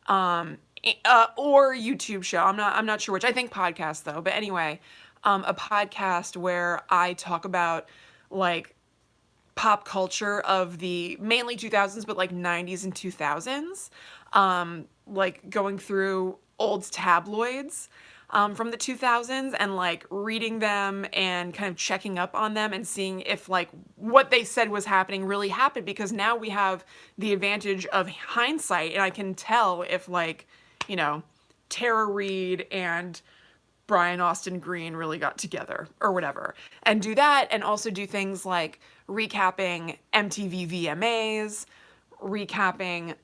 or YouTube show. I'm not sure which. I think podcast though. But anyway, a podcast where I talk about like pop culture of the mainly 2000s, but like 90s and 2000s, like going through old tabloids. From the 2000s and like reading them and kind of checking up on them and seeing if like what they said was happening really happened, because now we have the advantage of hindsight and I can tell if like, you know, Tara Reid and Brian Austin Green really got together or whatever, and do that, and also do things like recapping MTV VMAs, recapping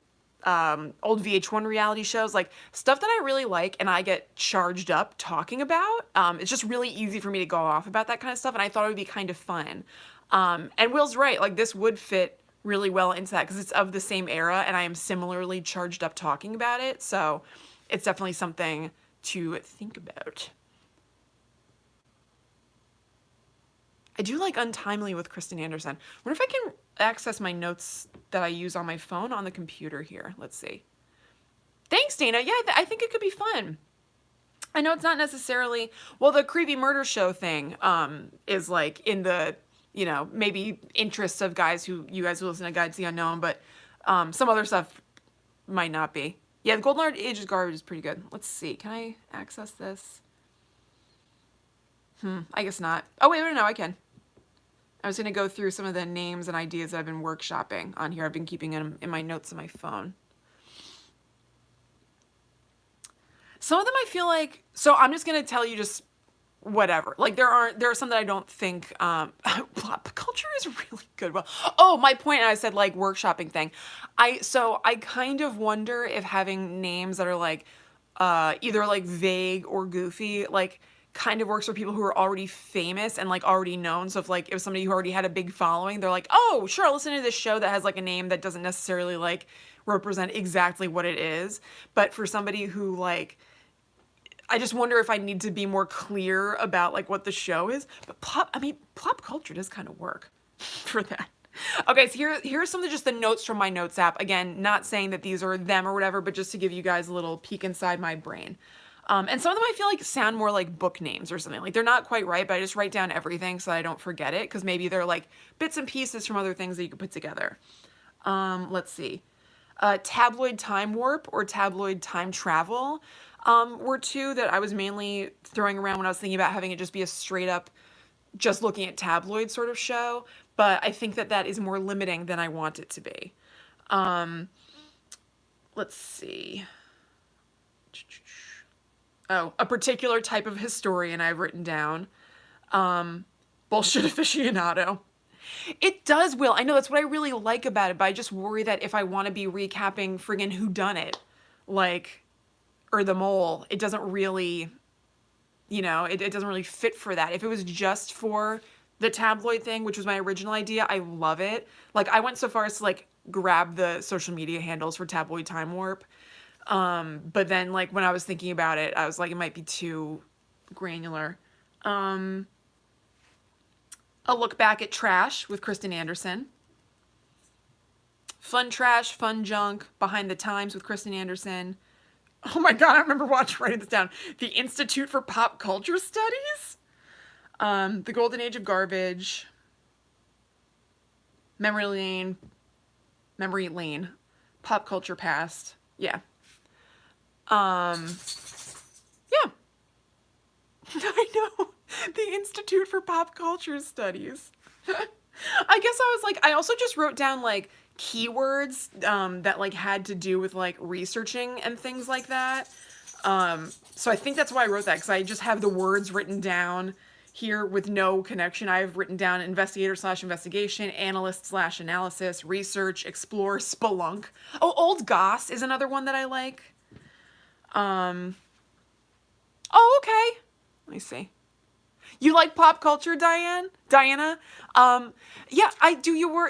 old VH1 reality shows, like stuff that I really like and I get charged up talking about. It's just really easy for me to go off about that kind of stuff, and I thought it would be kind of fun. And Will's right, like this would fit really well into that because it's of the same era and I am similarly charged up talking about it, so it's definitely something to think about. I do like Untimely with Kristen Anderson. I wonder if I can access my notes that I use on my phone on the computer here. Let's see. Thanks, Dana. Yeah, I think it could be fun. I know it's not necessarily, well, the creepy murder show thing is like in the, you know, maybe interests of guys who, you guys who listen to Guide to the Unknown, but some other stuff might not be. Yeah, the Golden Age of Garbage is pretty good. Let's see. Can I access this? I guess not. Oh, wait, no, I can. I was going to go through some of the names and ideas that I've been workshopping on here. I've been keeping them in my notes on my phone. Some of them I feel like, so I'm just going to tell you just whatever. Like there are some that I don't think, pop culture is really good. Well, oh, my point, I said like workshopping thing. So I kind of wonder if having names that are like, either like vague or goofy, like kind of works for people who are already famous and like already known. So if like, if somebody who already had a big following, they're like, oh, sure, I'll listen to this show that has like a name that doesn't necessarily like represent exactly what it is. But for somebody who like, I just wonder if I need to be more clear about like what the show is. But pop culture does kind of work for that. Okay, so here's some of just the notes from my notes app. Again, not saying that these are them or whatever, but just to give you guys a little peek inside my brain. And some of them I feel like sound more like book names or something. Like they're not quite right, but I just write down everything so that I don't forget it, because maybe they're like bits and pieces from other things that you could put together. Let's see. Tabloid time warp or tabloid time travel were two that I was mainly throwing around when I was thinking about having it just be a straight up, just looking at tabloid sort of show. But I think that that is more limiting than I want it to be. Let's see. Oh, a particular type of historian I've written down. Bullshit aficionado. It does, Will. I know that's what I really like about it, but I just worry that if I want to be recapping friggin' Whodunit, like, or The Mole, it doesn't really, it doesn't really fit for that. If it was just for the tabloid thing, which was my original idea, I love it. Like, I went so far as to, like, grab the social media handles for Tabloid Time Warp. But then, like, when I was thinking about it, I was like, it might be too granular. A look back at trash with Kristen Anderson. Fun trash, fun junk, behind the times with Kristen Anderson. Oh my God, I remember writing this down. The Institute for Pop Culture Studies. The Golden Age of Garbage. Memory Lane. Pop Culture Past. Yeah. Yeah. I know. The Institute for Pop Culture Studies. I guess I was like, I also just wrote down like keywords that like had to do with like researching and things like that. So I think that's why I wrote that, because I just have the words written down here with no connection. I've written down investigator/investigation, analyst/analysis, research, explore, spelunk. Oh, Old Goss is another one that I like. Oh, okay. Let me see. You like pop culture, Diana? Yeah, I do.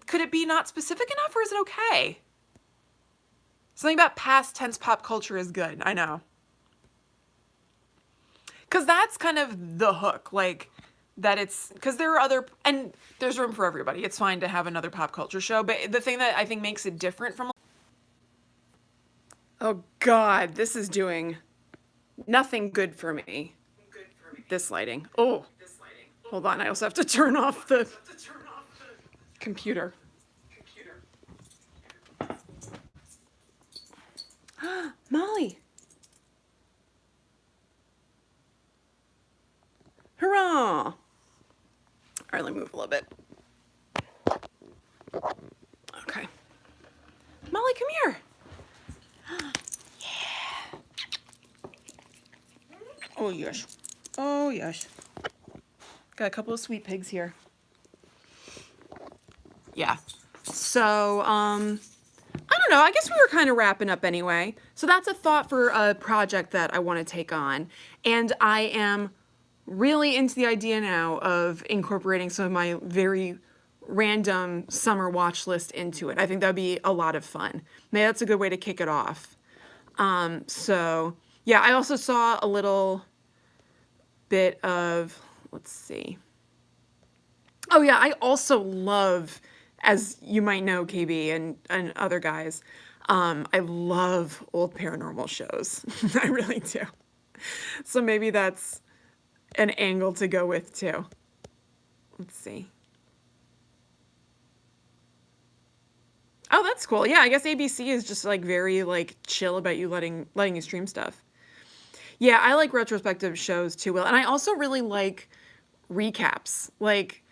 Could it be not specific enough, or is it okay? Something about past tense pop culture is good. I know. Because that's kind of the hook, like, that it's, because there are other, and there's room for everybody. It's fine to have another pop culture show, but the thing that I think makes it different from, oh God, this is doing nothing good for me. This lighting. Oh, hold on. I also have to turn off the computer. Moley. Hurrah. All right, let me move a little bit. Okay. Moley, come here. Yeah. Oh, yes. Oh, yes. Got a couple of sweet pigs here. Yeah. So, I don't know. I guess we were kind of wrapping up anyway. So that's a thought for a project that I want to take on. And I am really into the idea now of incorporating some of my very random summer watch list into it. I think that'd be a lot of fun. Maybe that's a good way to kick it off. So, yeah, I also saw a little bit of, let's see. Oh yeah, I also love, as you might know, KB and other guys, I love old paranormal shows. I really do. So maybe that's an angle to go with too. Let's see. Oh, that's cool. Yeah, I guess ABC is just like very like chill about you letting you stream stuff. Yeah, I like retrospective shows too, Will. And I also really like recaps. Like,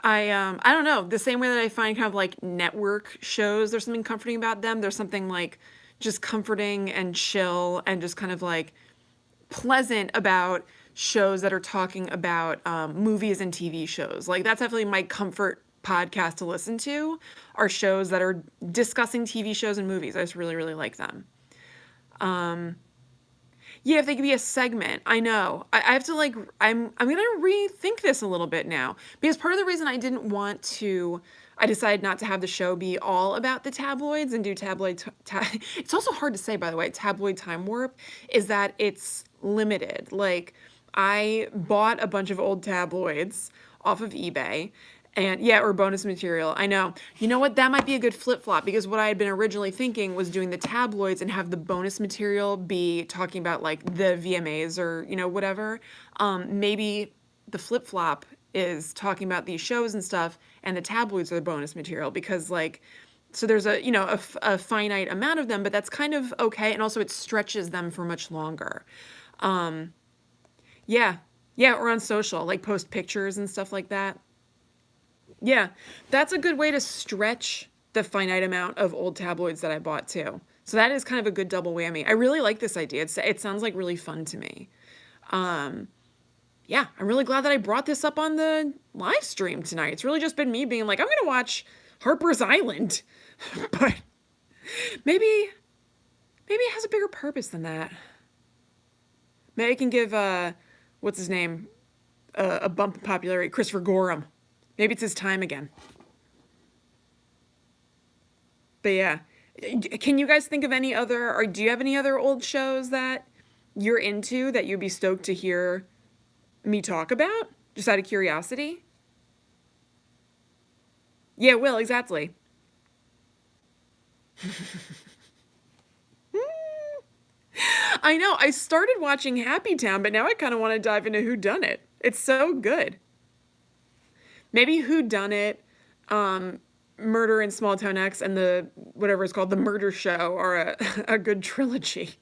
I don't know, the same way that I find kind of like network shows, there's something comforting about them. There's something like just comforting and chill and just kind of like pleasant about shows that are talking about movies and TV shows. Like, that's definitely my comfort podcast to listen to, are shows that are discussing TV shows and movies. I just really, really like them. Yeah, if they could be a segment, I know. I have to like, I'm gonna rethink this a little bit now, because part of the reason I didn't want to, I decided not to have the show be all about the tabloids and do it's also hard to say, by the way, tabloid time warp, is that it's limited. Like, I bought a bunch of old tabloids off of eBay, And yeah, or bonus material. I know. You know what? That might be a good flip flop because what I had been originally thinking was doing the tabloids and have the bonus material be talking about like the VMAs or, whatever. Maybe the flip flop is talking about these shows and stuff, and the tabloids are the bonus material because, like, so there's a finite amount of them, but that's kind of okay. And also it stretches them for much longer. Yeah. Yeah. Or on social, like post pictures and stuff like that. Yeah, that's a good way to stretch the finite amount of old tabloids that I bought too. So that is kind of a good double whammy. I really like this idea. It sounds like really fun to me. Yeah, I'm really glad that I brought this up on the live stream tonight. It's really just been me being like, I'm gonna watch Harper's Island, but maybe it has a bigger purpose than that. Maybe I can give what's his name a bump in popularity, Christopher Gorham. Maybe it's his time again. But yeah, can you guys think of any other, or do you have any other old shows that you're into that you'd be stoked to hear me talk about? Just out of curiosity? Yeah, Will, exactly. I know, I started watching Happy Town, but now I kind of want to dive into Whodunit. It's so good. Maybe Whodunit, Murder in Small Town X, and the whatever it's called, the Murder Show, are a good trilogy.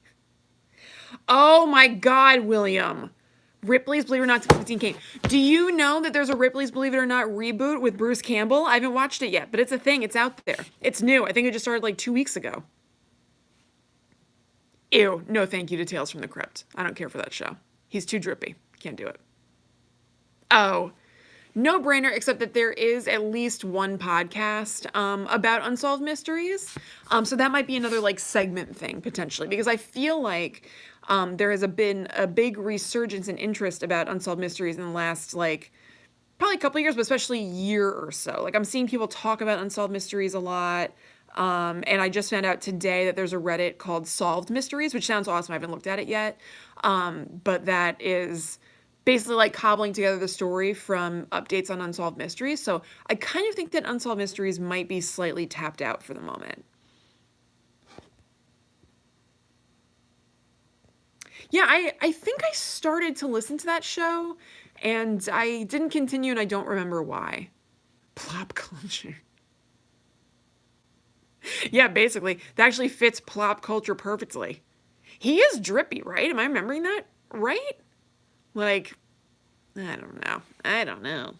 Oh my God, William. Ripley's Believe It or Not 15 came. Do you know that there's a Ripley's Believe It or Not reboot with Bruce Campbell? I haven't watched it yet, but it's a thing. It's out there. It's new. I think it just started like 2 weeks ago. Ew. No thank you to Tales from the Crypt. I don't care for that show. He's too drippy. Can't do it. Oh, no brainer, except that there is at least one podcast about unsolved mysteries. So that might be another like segment thing potentially, because I feel like there has been a big resurgence in interest about unsolved mysteries in the last like probably a couple of years, but especially year or so. Like I'm seeing people talk about unsolved mysteries a lot. And I just found out today that there's a Reddit called Solved Mysteries, which sounds awesome. I haven't looked at it yet. But that is basically like cobbling together the story from updates on unsolved mysteries. So I kind of think that unsolved mysteries might be slightly tapped out for the moment. Yeah, I think I started to listen to that show and I didn't continue and I don't remember why. Plop culture. Yeah, basically. That actually fits plop culture perfectly. He is drippy, right? Am I remembering that right? Like, I don't know. I don't know.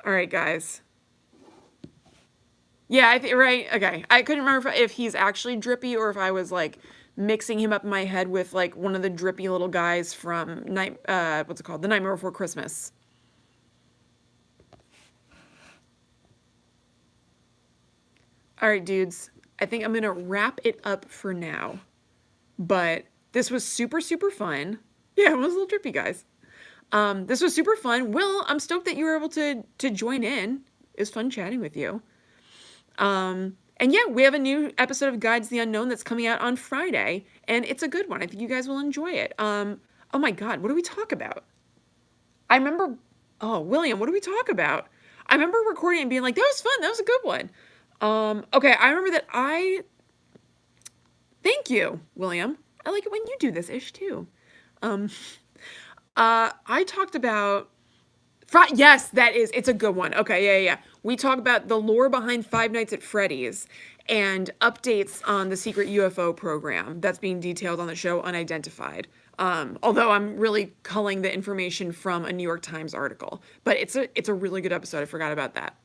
All right, guys. Yeah, right. Okay. I couldn't remember if he's actually drippy or if I was like mixing him up in my head with like one of the drippy little guys from what's it called? The Nightmare Before Christmas. All right, dudes. I think I'm going to wrap it up for now. But this was super, super fun. Yeah, it was a little drippy, guys. This was super fun. Will, I'm stoked that you were able to join in. It was fun chatting with you. And yeah, we have a new episode of Guides to the Unknown that's coming out on Friday, and it's a good one. I think you guys will enjoy it. Oh my God, what do we talk about? I remember, oh, William, what do we talk about? I remember recording and being like, that was fun. That was a good one. Okay, I remember that thank you, William. I like it when you do this ish too. I talked about, yes, it's a good one. Okay, yeah. We talk about the lore behind Five Nights at Freddy's and updates on the secret UFO program that's being detailed on the show Unidentified. Although I'm really culling the information from a New York Times article, but it's a really good episode. I forgot about that.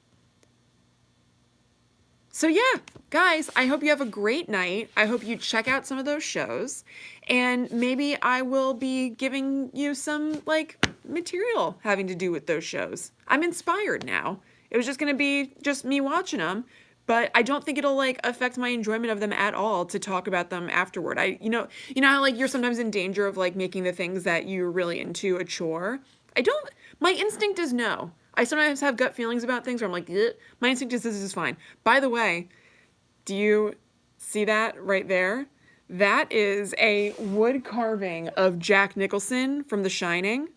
So yeah, guys, I hope you have a great night. I hope you check out some of those shows, and maybe I will be giving you some like material having to do with those shows. I'm inspired now. It was just going to be just me watching them, but I don't think it'll like affect my enjoyment of them at all to talk about them afterward. You know how like you're sometimes in danger of like making the things that you're really into a chore. My instinct is no. I sometimes have gut feelings about things where I'm like, ugh. My instinct is this is fine. By the way, do you see that right there? That is a wood carving of Jack Nicholson from The Shining,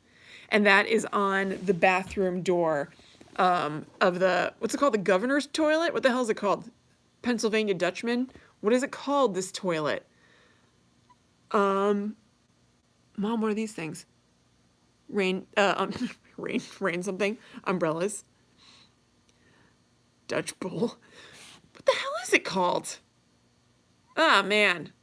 and that is on the bathroom door of the, what's it called, the governor's toilet? What the hell is it called? Pennsylvania Dutchman? What is it called, this toilet? Mom, what are these things? Rain something. Umbrellas. Dutch bowl. What the hell is it called? Ah, man.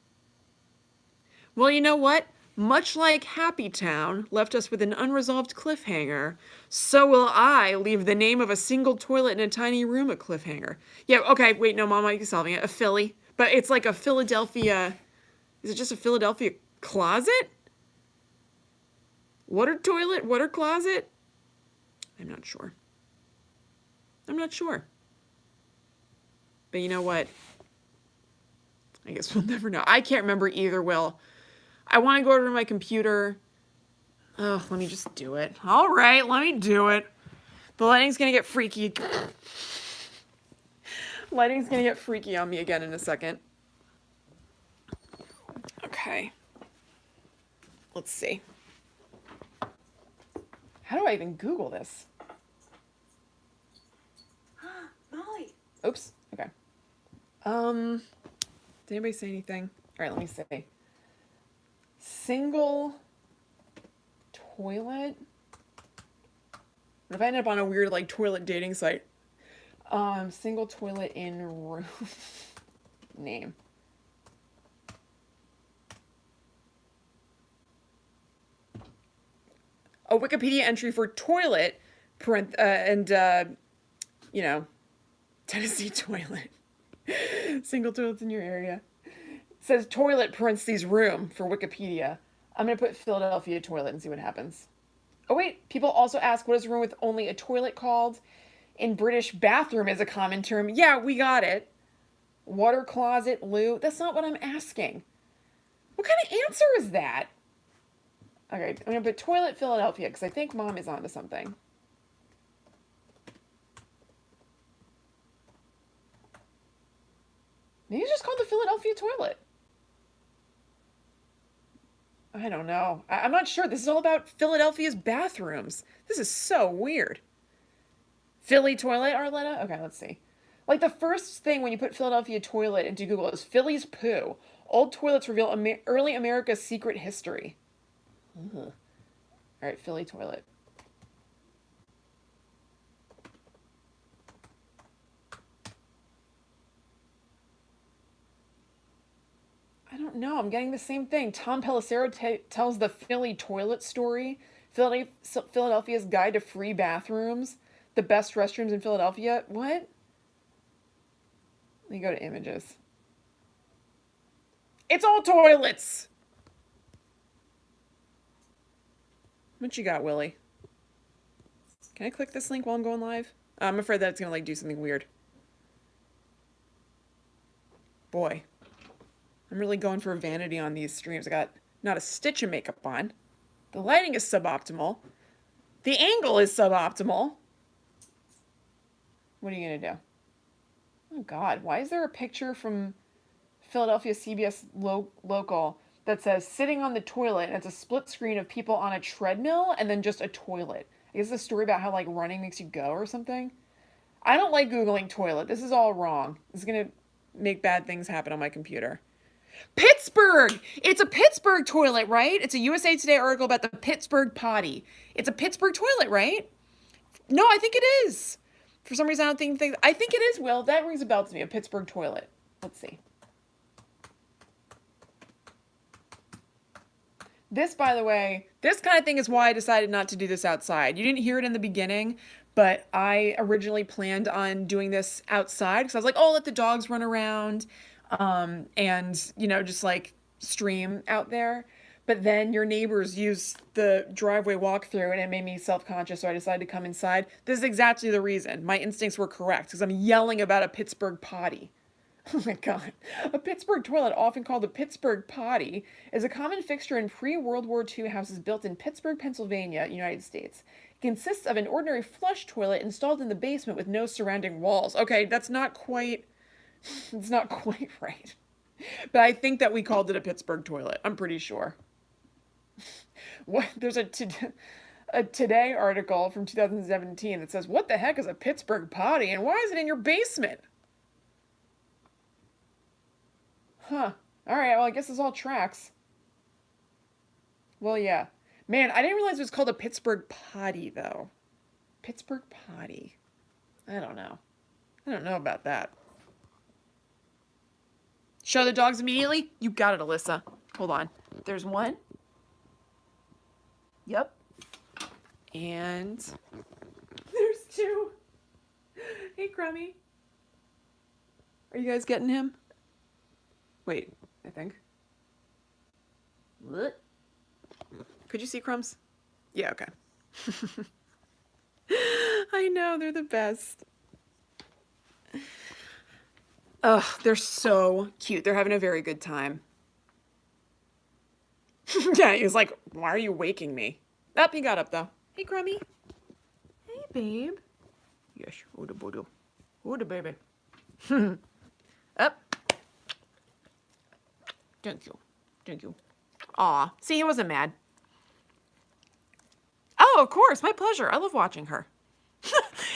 Well, you know what? Much like Happy Town left us with an unresolved cliffhanger, so will I leave the name of a single toilet in a tiny room a cliffhanger. Yeah, okay, wait, no, Mom, I'm solving it. A Philly. But it's like a Philadelphia... Is it just a Philadelphia closet? Water toilet? Water closet? I'm not sure. I'm not sure. But you know what? I guess we'll never know. I can't remember either, Will. I want to go over to my computer. Oh, let me just do it. All right, let me do it. The lighting's going to get freaky. Lighting's going to get freaky on me again in a second. Okay. Let's see. How do I even Google this? Molly. Oops. Okay. Did anybody say anything? All right, let me see. Single toilet. What if I end up on a weird like toilet dating site? Single toilet in room. Name. A Wikipedia entry for toilet, you know, Tennessee toilet. Single toilets in your area. It says toilet parentheses room for Wikipedia. I'm going to put Philadelphia toilet and see what happens. Oh wait, people also ask what is a room with only a toilet called? In British, bathroom is a common term. Yeah, we got it. Water closet, loo. That's not what I'm asking. What kind of answer is that? Okay, I'm going to put toilet Philadelphia because I think Mom is onto something. Maybe it's just called the Philadelphia toilet. I don't know. I'm not sure. This is all about Philadelphia's bathrooms. This is so weird. Philly toilet, Arletta? Okay, let's see. Like the first thing when you put Philadelphia toilet into Google is Philly's poo. Old toilets reveal early America's secret history. Ugh. All right, Philly toilet. I don't know. I'm getting the same thing. Tom Pelissero tells the Philly toilet story. Philadelphia's guide to free bathrooms. The best restrooms in Philadelphia. What? Let me go to images. It's all toilets! What you got, Willie? Can I click this link while I'm going live? I'm afraid that it's going to like do something weird. Boy. I'm really going for vanity on these streams. I got not a stitch of makeup on. The lighting is suboptimal. The angle is suboptimal. What are you going to do? Oh, God. Why is there a picture from Philadelphia CBS local that says sitting on the toilet, and it's a split screen of people on a treadmill and then just a toilet? I guess it's a story about how, like, running makes you go or something. I don't like Googling toilet. This is all wrong. This is going to make bad things happen on my computer. Pittsburgh! It's a Pittsburgh toilet, right? It's a USA Today article about the Pittsburgh potty. It's a Pittsburgh toilet, right? No, I think it is. For some reason, I don't think... I think it is, Will. That rings a bell to me, a Pittsburgh toilet. Let's see. This, by the way, this kind of thing is why I decided not to do this outside. You didn't hear it in the beginning, but I originally planned on doing this outside because I was like, oh, let the dogs run around. And, you know, just like stream out there. But then your neighbors used the driveway walkthrough and it made me self-conscious, so I decided to come inside. This is exactly the reason. My instincts were correct because I'm yelling about a Pittsburgh potty. Oh my God. A Pittsburgh toilet, often called the Pittsburgh potty, is a common fixture in pre-World War II houses built in Pittsburgh, Pennsylvania, United States. It consists of an ordinary flush toilet installed in the basement with no surrounding walls. Okay, that's not quite... It's not quite right. But I think that we called it a Pittsburgh toilet. I'm pretty sure. What? There's a Today article from 2017 that says, "What the heck is a Pittsburgh potty and why is it in your basement?" Huh. All right. Well, I guess this all tracks. Well, yeah. Man, I didn't realize it was called a Pittsburgh potty though. Pittsburgh potty. I don't know. I don't know about that. Show the dogs immediately? You got it, Alyssa. Hold on. There's one. Yep. And there's two. Hey, Crummy. Are you guys getting him? Wait, I think. What? Could you see Crumbs? Yeah, okay. I know, they're the best. Ugh, they're so cute. They're having a very good time. Yeah, he was like, "Why are you waking me?" Up, he got up though. Hey, Crummy. Hey, babe. Yes, Oda Bodo. Oda, baby. Up. Thank you. Thank you. Aw, see, he wasn't mad. Oh, of course, my pleasure. I love watching her.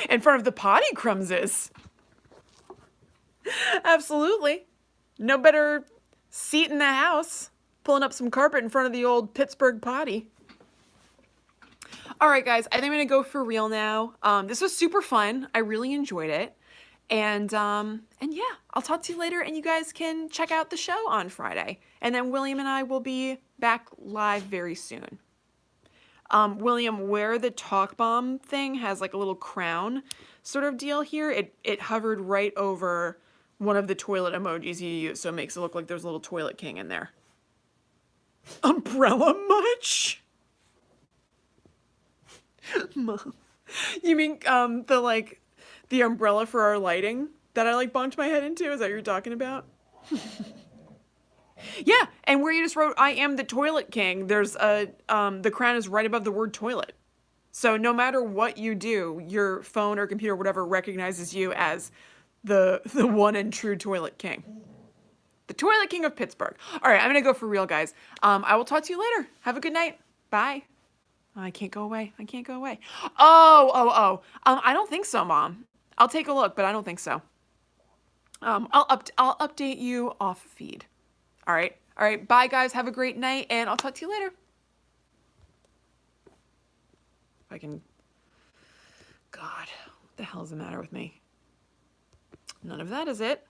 In front of the potty, Crumbs is. Absolutely. No better seat in the house. Pulling up some carpet in front of the old Pittsburgh potty. All right, guys, I think I'm going to go for real now. This was super fun. I really enjoyed it. And yeah, I'll talk to you later, and you guys can check out the show on Friday. And then William and I will be back live very soon. William, where the talk bomb thing has like a little crown sort of deal here, it hovered right over one of the toilet emojis you use, so it makes it look like there's a little toilet king in there. Umbrella much? Mom. You mean the umbrella for our lighting that I like bonked my head into? Is that what you're talking about? Yeah, and where you just wrote, "I am the toilet king," there's the crown is right above the word toilet. So no matter what you do, your phone or computer or whatever recognizes you as the one and true toilet king. The toilet king of Pittsburgh. All right, I'm going to go for real, guys. I will talk to you later. Have a good night. Bye. I can't go away. I can't go away. Oh. I don't think so, Mom. I'll take a look, but I don't think so. I'll update you off feed. All right. Bye, guys. Have a great night, and I'll talk to you later. If I can. God, what the hell is the matter with me? None of that is it.